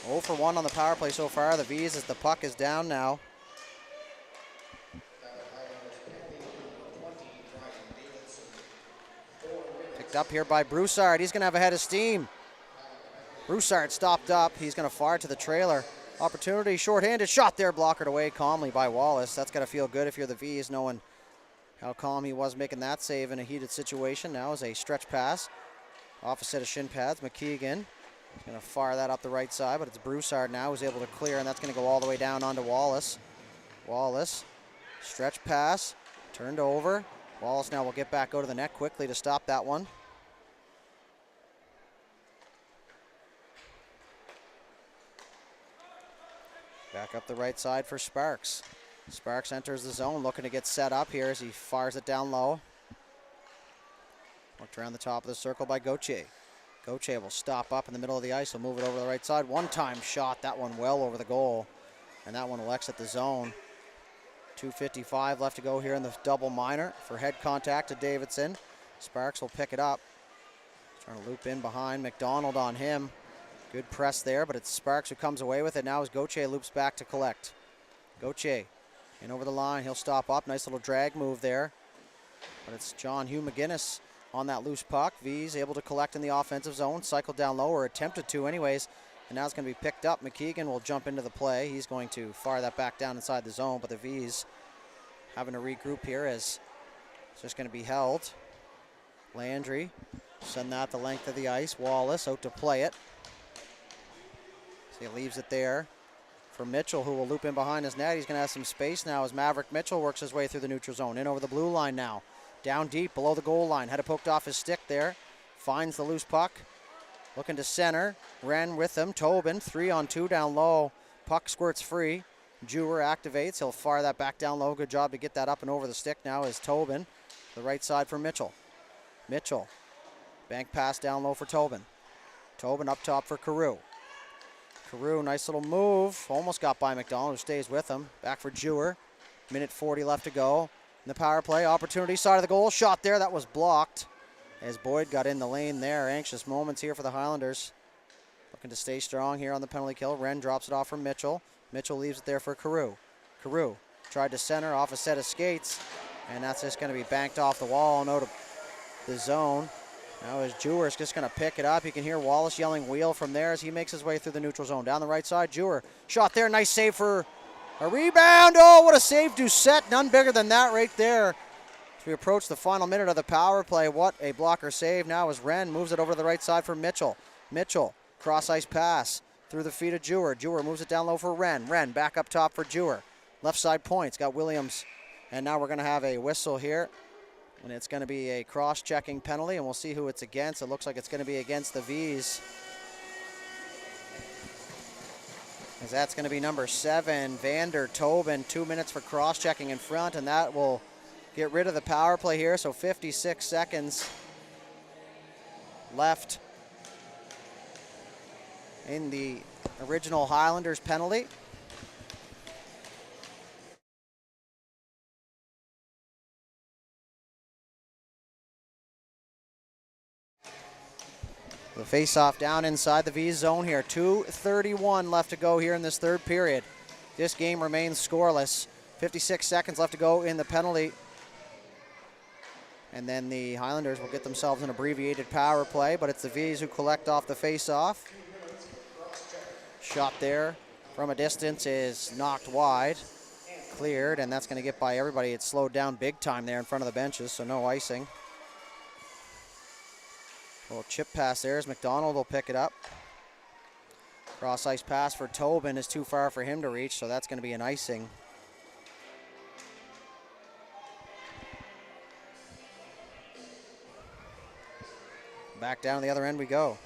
0 for 1 on the power play so far. The V's as the puck is down now. Picked up here by Broussard. He's going to have a head of steam. Broussard stopped up. He's going to fire to the trailer. Opportunity, shorthanded shot there, blockered away calmly by Wallace. That's got to feel good if you're the V's, knowing how calm he was making that save in a heated situation. Now is a stretch pass. Off a set of shin pads. McKeegan is going to fire that up the right side, but it's Broussard now who's able to clear, and that's going to go all the way down onto Wallace. Wallace, stretch pass, turned over. Wallace now will get back out of the net quickly to stop that one. Back up the right side for Sparks. Sparks enters the zone, looking to get set up here as he fires it down low. Worked around the top of the circle by Gauthier. Gauthier will stop up in the middle of the ice. He'll move it over to the right side. One-time shot, that one well over the goal. And that one will exit the zone. 2:55 left to go here in the double minor for head contact to Davidson. Sparks will pick it up. Trying to loop in behind. McDonald on him. Good press there, but it's Sparks who comes away with it now as Gauthier loops back to collect. Gauthier in over the line. He'll stop up. Nice little drag move there. But it's John Hugh McGinnis on that loose puck. V's able to collect in the offensive zone. Cycled down low, or attempted to anyways. And now it's going to be picked up. McKeegan will jump into the play. He's going to fire that back down inside the zone, but the V's having to regroup here as it's just going to be held. Landry send that the length of the ice. Wallace out to play it. So he leaves it there for Mitchell, who will loop in behind his net. He's going to have some space now as Maverick Mitchell works his way through the neutral zone. In over the blue line now. Down deep below the goal line. Had it poked off his stick there. Finds the loose puck. Looking to center. Ran with him. Tobin 3-on-2 down low. Puck squirts free. Jewer activates. He'll fire that back down low. Good job to get that up and over the stick now is Tobin. The right side for Mitchell. Mitchell. Bank pass down low for Tobin. Tobin up top for Carew. Carew, nice little move. Almost got by McDonald, who stays with him. Back for Jewer. Minute 40 left to go. In the power play, opportunity side of the goal. Shot there, that was blocked. As Boyd got in the lane there. Anxious moments here for the Highlanders. Looking to stay strong here on the penalty kill. Wren drops it off from Mitchell. Mitchell leaves it there for Carew. Carew tried to center off a set of skates. And that's just going to be banked off the wall and out of the zone. Now as Jewer's just going to pick it up. You can hear Wallace yelling wheel from there as he makes his way through the neutral zone. Down the right side, Jewer. Shot there, nice save for a rebound. Oh, what a save, Doucette. None bigger than that right there. As we approach the final minute of the power play, what a blocker save now as Wren moves it over to the right side for Mitchell. Mitchell, cross-ice pass through the feet of Jewer. Jewer moves it down low for Wren. Wren back up top for Jewer. Left side points, got Williams. And now we're going to have a whistle here. And it's going to be a cross-checking penalty, and we'll see who it's against. It looks like it's going to be against the V's. As that's going to be number 7, Vander Tobin. 2 minutes for cross-checking in front, and that will get rid of the power play here. So 56 seconds left in the original Highlanders penalty. The face-off down inside the V zone here. 2:31 left to go here in this third period. This game remains scoreless. 56 seconds left to go in the penalty. And then the Highlanders will get themselves an abbreviated power play, but it's the V's who collect off the face-off. Shot there from a distance is knocked wide. Cleared, and that's going to get by everybody. It's slowed down big time there in front of the benches, so no icing. A little chip pass there as McDonald will pick it up. Cross ice pass for Tobin is too far for him to reach, so that's going to be an icing. Back down to the other end we go.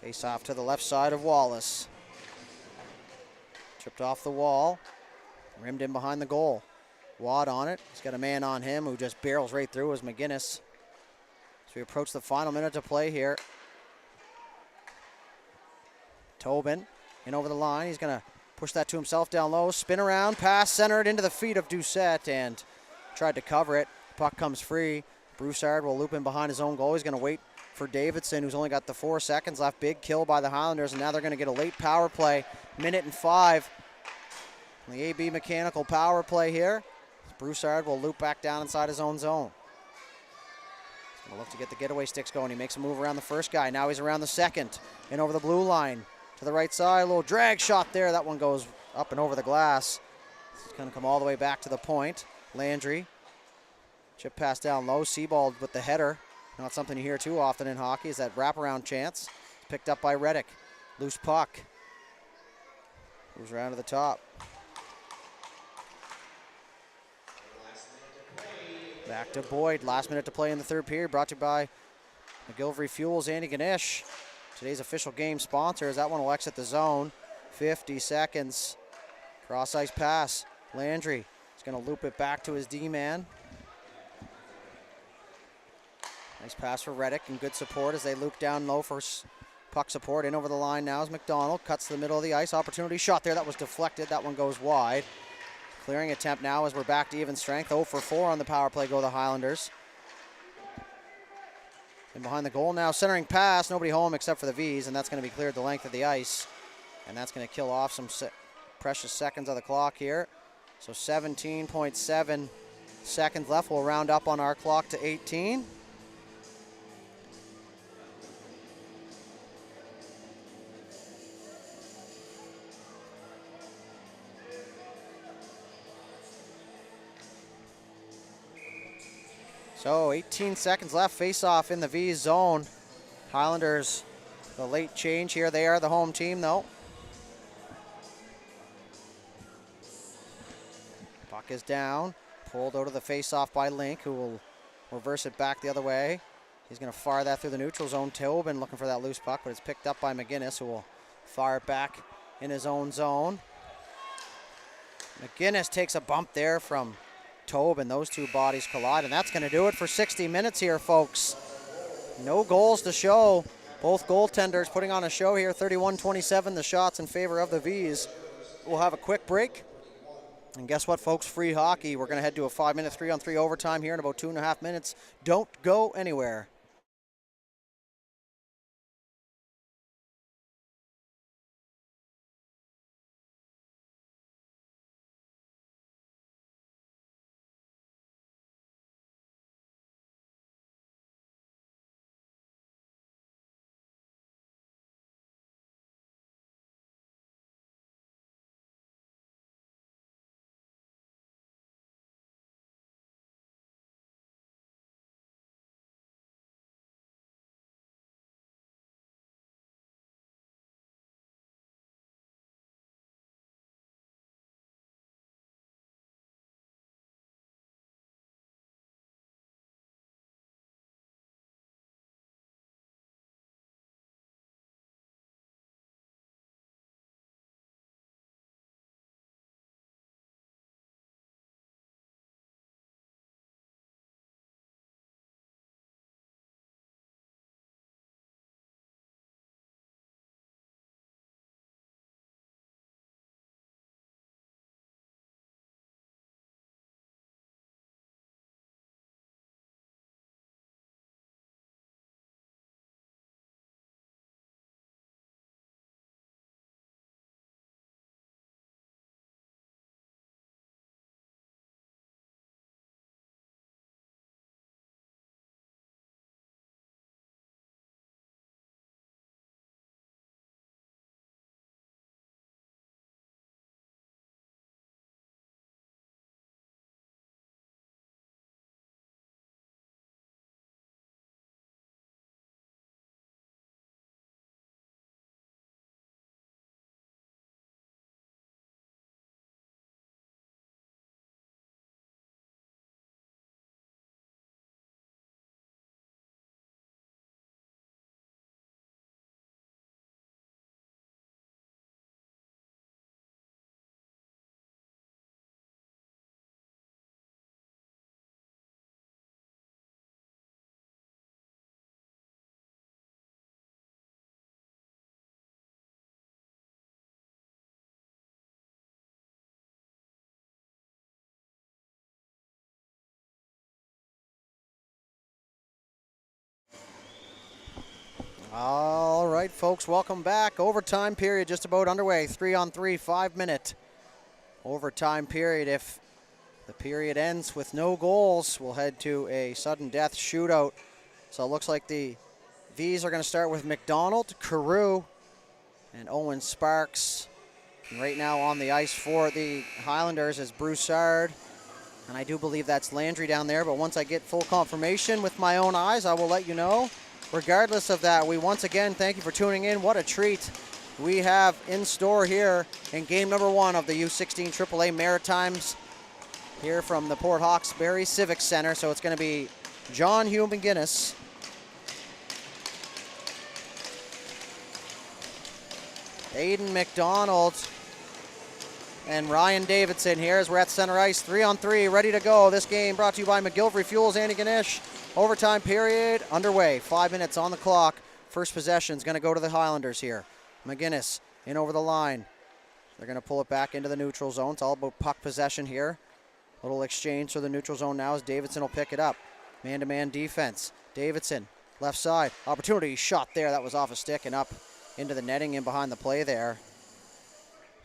Face off to the left side of Wallace. Tripped off the wall. Rimmed in behind the goal. Watt on it. He's got a man on him who just barrels right through as McGinnis. So we approach the final minute to play here. Tobin in over the line. He's going to push that to himself down low. Spin around, pass centered into the feet of Doucette and tried to cover it. Puck comes free. Broussard will loop in behind his own goal. He's going to wait for Davidson, who's only got the 4 seconds left. Big kill by the Highlanders, and now they're going to get a late power play. 1:05. The AB Mechanical power play here. Broussard will loop back down inside his own zone. He's going to look to get the getaway sticks going. He makes a move around the first guy. Now he's around the second and over the blue line to the right side. A little drag shot there. That one goes up and over the glass. It's going to come all the way back to the point. Landry. Chip pass down low. Sebald with the header. Not something you hear too often in hockey is that wraparound chance. Picked up by Reddick. Loose puck. Moves around to the top. Back to Boyd. Last minute to play in the third period. Brought to you by McGillivray Fuels, Andy Ganesh. Today's official game sponsor as that one will exit the zone. 50 seconds. Cross ice pass. Landry is going to loop it back to his D-man. Nice pass for Reddick and good support as they loop down low for puck support. In over the line now is McDonald. Cuts to the middle of the ice. Opportunity shot there. That was deflected. That one goes wide. Clearing attempt now as we're back to even strength. 0 for 4 on the power play go the Highlanders. And behind the goal now, centering pass. Nobody home except for the V's, and that's going to be cleared the length of the ice. And that's going to kill off some precious seconds of the clock here. So 17.7 seconds left. We'll round up on our clock to 18. So 18 seconds left, face-off in the V zone. Highlanders, the late change here. They are the home team, though. Puck is down, pulled out of the face-off by Link, who will reverse it back the other way. He's going to fire that through the neutral zone. Tobin looking for that loose puck, but it's picked up by McGinnis, who will fire it back in his own zone. McGinnis takes a bump there from Tobin. Those two bodies collide, and that's going to do it for 60 minutes here, folks. No goals to show. Both goaltenders putting on a show here. 31-27, the shots in favor of the V's. We'll have a quick break. And guess what, folks? Free hockey. We're going to head to a 5-minute 3-on-3 overtime here in about 2.5 minutes. Don't go anywhere. All right, folks, welcome back. Overtime period just about underway. 3-on-3, 5-minute overtime period. If the period ends with no goals, we'll head to a sudden death shootout. So it looks like the V's are going to start with McDonald, Carew, and Owen Sparks. And right now on the ice for the Highlanders is Broussard. And I do believe that's Landry down there, but once I get full confirmation with my own eyes, I will let you know. Regardless of that, we once again thank you for tuning in. What a treat we have in store here in game number 1 of the U16 AAA Maritimes here from the Port Hawkesbury Civic Center. So it's going to be John Hugh McGinnis, Aiden McDonald, and Ryan Davidson here as we're at center ice. 3-on-3, ready to go. This game brought to you by McGillivray Fuels, Andy Ganesh. Overtime period underway. 5 minutes on the clock. First possession is going to go to the Highlanders here. McGinnis in over the line. They're going to pull it back into the neutral zone. It's all about puck possession here. Little exchange through the neutral zone now as Davidson will pick it up. Man-to-man defense. Davidson, left side. Opportunity shot there. That was off a stick and up into the netting in behind the play there.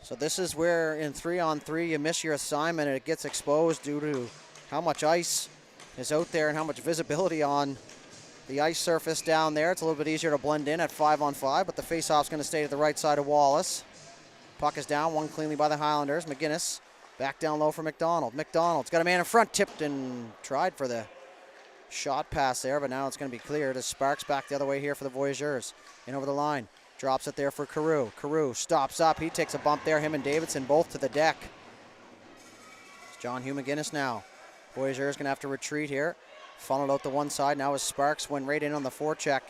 So this is where in 3-on-3 you miss your assignment and it gets exposed due to how much ice is out there and how much visibility on the ice surface down there. It's a little bit easier to blend in at 5-on-5, but the faceoff's going to stay to the right side of Wallace. Puck is down, won cleanly by the Highlanders. McGinnis back down low for McDonald. McDonald's got a man in front, tipped and tried for the shot pass there, but now it's going to be cleared as Sparks back the other way here for the Voyagers. In over the line, drops it there for Carew. Carew stops up, he takes a bump there, him and Davidson both to the deck. It's John Hugh McGinnis now. Voyagers going to have to retreat here. Funneled out the one side. Now as Sparks went right in on the forecheck.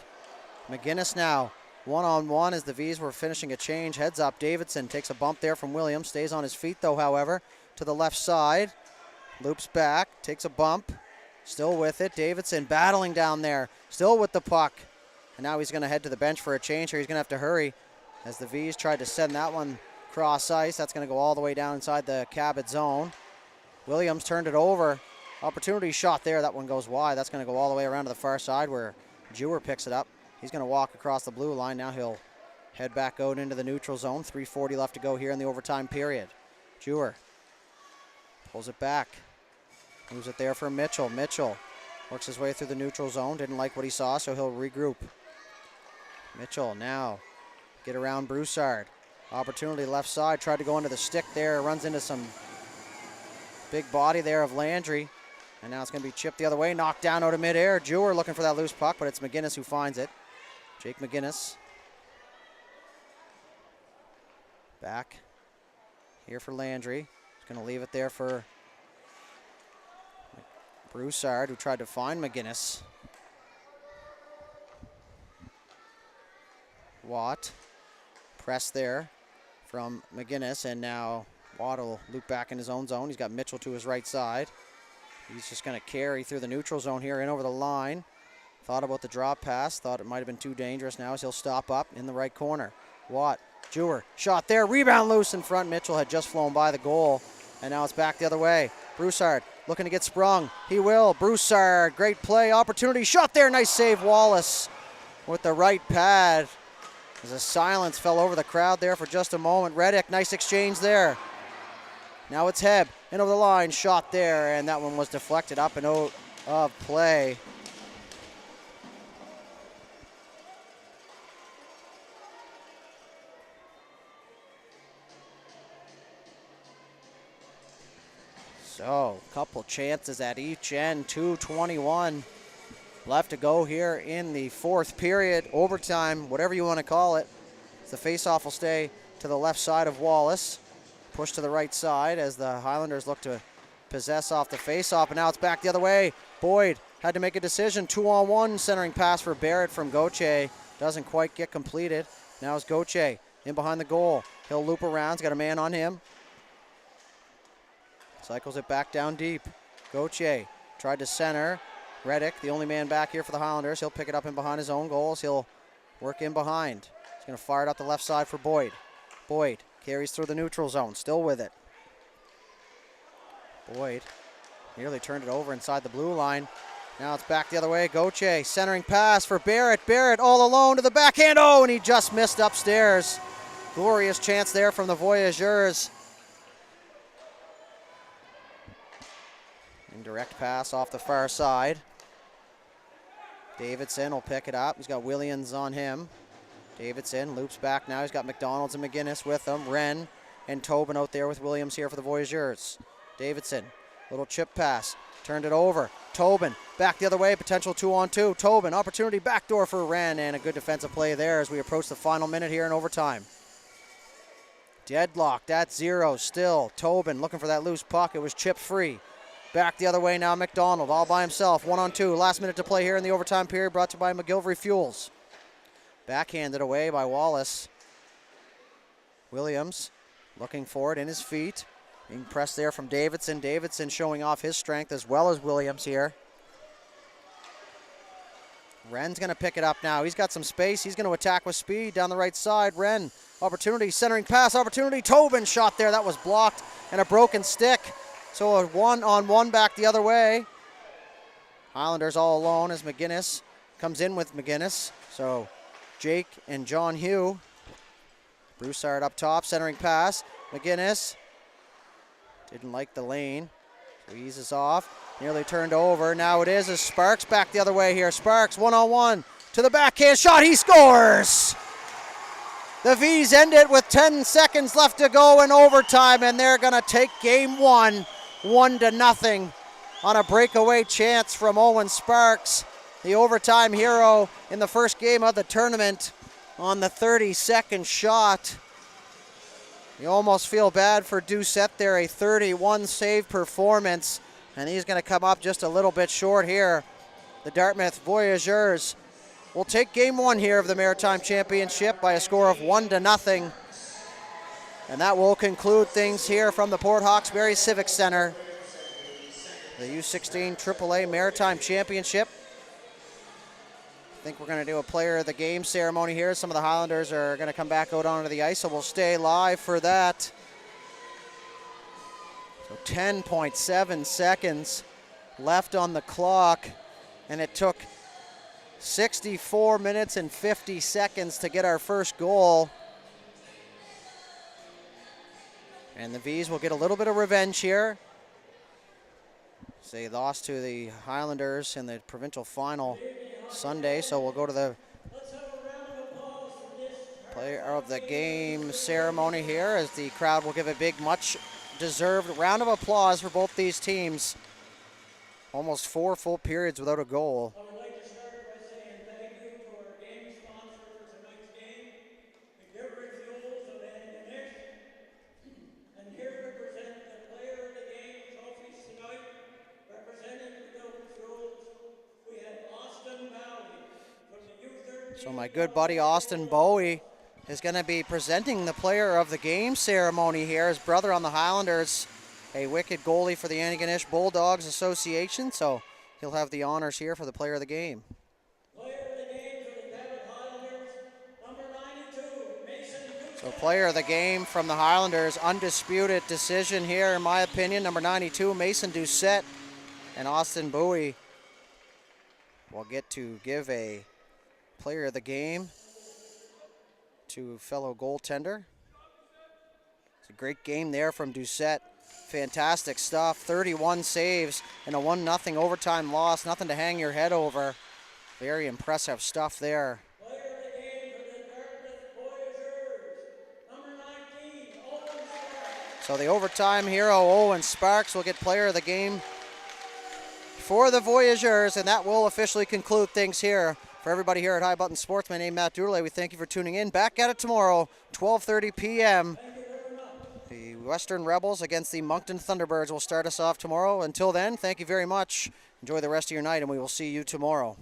McGinnis now one-on-one as the V's were finishing a change. Heads up. Davidson takes a bump there from Williams. Stays on his feet though, however. To the left side. Loops back. Takes a bump. Still with it. Davidson battling down there. Still with the puck. And now he's going to head to the bench for a change here. He's going to have to hurry as the V's tried to send that one cross ice. That's going to go all the way down inside the Cabot zone. Williams turned it over. Opportunity shot there. That one goes wide. That's going to go all the way around to the far side where Jewer picks it up. He's going to walk across the blue line. Now he'll head back out into the neutral zone. 3:40 left to go here in the overtime period. Jewer pulls it back. Moves it there for Mitchell. Mitchell works his way through the neutral zone. Didn't like what he saw, so he'll regroup. Mitchell now get around Broussard. Opportunity left side. Tried to go into the stick there. Runs into some big body there of Landry. And now it's going to be chipped the other way. Knocked down out of midair. Jewer looking for that loose puck, but it's McGinnis who finds it. Jake McGinnis. Back here for Landry. He's going to leave it there for Broussard, who tried to find McGinnis. Watt. Press there from McGinnis, and now Watt will loop back in his own zone. He's got Mitchell to his right side. He's just going to carry through the neutral zone here in over the line. Thought about the drop pass. Thought it might have been too dangerous. Now as he'll stop up in the right corner. Watt, Jewer, shot there. Rebound loose in front. Mitchell had just flown by the goal. And now it's back the other way. Broussard looking to get sprung. He will. Broussard, great play. Opportunity. Shot there. Nice save, Wallace with the right pad. As a silence fell over the crowd there for just a moment. Reddick, nice exchange there. Now it's Heb, in over the line, shot there, and that one was deflected up and out of play. So, couple chances at each end, 2:21 left to go here in the fourth period, overtime, whatever you want to call it. The faceoff will stay to the left side of Wallace. Push to the right side as the Highlanders look to possess off the faceoff, and now it's back the other way. Boyd had to make a decision. 2-on-1 centering pass for Barrett from Gauthier. Doesn't quite get completed. Now it's Gauthier in behind the goal. He'll loop around. He's got a man on him. Cycles it back down deep. Gauthier tried to center. Reddick, the only man back here for the Highlanders. He'll pick it up in behind his own goals. He'll work in behind. He's going to fire it up the left side for Boyd. Boyd carries through the neutral zone, still with it. Boyd nearly turned it over inside the blue line. Now it's back the other way. Gauthier centering pass for Barrett. Barrett all alone to the backhand. Oh, and he just missed upstairs. Glorious chance there from the Voyageurs. Indirect pass off the far side. Davidson will pick it up. He's got Williams on him. Davidson loops back now. He's got McDonald's and McGinnis with him. Wren and Tobin out there with Williams here for the Voyageurs. Davidson, little chip pass. Turned it over. Tobin back the other way. Potential 2-on-2. Tobin, opportunity backdoor for Wren, and a good defensive play there as we approach the final minute here in overtime. Deadlocked at 0 still. Tobin looking for that loose puck. It was chip free. Back the other way now, McDonald all by himself. 1-on-2. Last minute to play here in the overtime period, brought to you by McGilvery Fuels. Backhanded away by Wallace. Williams looking for it in his feet. Being pressed there from Davidson. Davidson showing off his strength as well as Williams here. Wren's going to pick it up now. He's got some space. He's going to attack with speed down the right side. Wren, opportunity, centering pass, opportunity. Tobin shot there. That was blocked and a broken stick. So a 1-on-1 back the other way. Highlanders all alone as McGinnis comes in with McGinnis. So Jake and John Hugh. Broussard up top, centering pass. McGinnis didn't like the lane. So he eases off. Nearly turned over. Now it is as Sparks back the other way here. Sparks 1-on-1 to the backhand shot. He scores! The V's end it with 10 seconds left to go in overtime, and they're going to take game one, 1-0 on a breakaway chance from Owen Sparks, the overtime hero in the first game of the tournament on the 32nd shot. You almost feel bad for Doucette there, a 31 save performance, and he's going to come up just a little bit short here. The Dartmouth Voyageurs will take game one here of the Maritime Championship by a score of 1-0. And that will conclude things here from the Port Hawkesbury Civic Center. The U16 AAA Maritime Championship. I think we're going to do a player of the game ceremony here. Some of the Highlanders are going to come back out onto the ice, so we'll stay live for that. So 10.7 seconds left on the clock, and it took 64 minutes and 50 seconds to get our first goal. And the V's will get a little bit of revenge here. They lost to the Highlanders in the provincial final Sunday, so we'll go to the player of the game ceremony here as the crowd will give a big, much deserved round of applause for both these teams. Almost 4 full periods without a goal. I would like to start by saying thank you to our game sponsor for tonight's game, McGilvery Fuels of Antigonish. And here to present the player of the game trophies tonight, representing McGilvery Fuels, we have Austin Bowie from the U13. So my good buddy Austin Bowie is going to be presenting the player of the game ceremony here. His brother on the Highlanders, a wicked goalie for the Antigonish Bulldogs Association, so he'll have the honors here for the player of the game. Player of the game for the Cabot Highlanders, number 92, Mason Doucette. So player of the game from the Highlanders, undisputed decision here in my opinion. Number 92, Mason Doucette, and Austin Bowie will get to give a player of the game to fellow goaltender. It's a great game there from Doucette. Fantastic stuff. 31 saves in a 1-0 overtime loss. Nothing to hang your head over. Very impressive stuff there. Player of the game for the Dartmouth Voyageurs, number 19, Owen Sparks. So the overtime hero, Owen Sparks, will get player of the game for the Voyageurs, and that will officially conclude things here. For everybody here at High Button Sports, my name is Matt Dourley. We thank you for tuning in. Back at it tomorrow, 12:30 p.m. The Western Rebels against the Moncton Thunderbirds will start us off tomorrow. Until then, thank you very much. Enjoy the rest of your night, and we will see you tomorrow.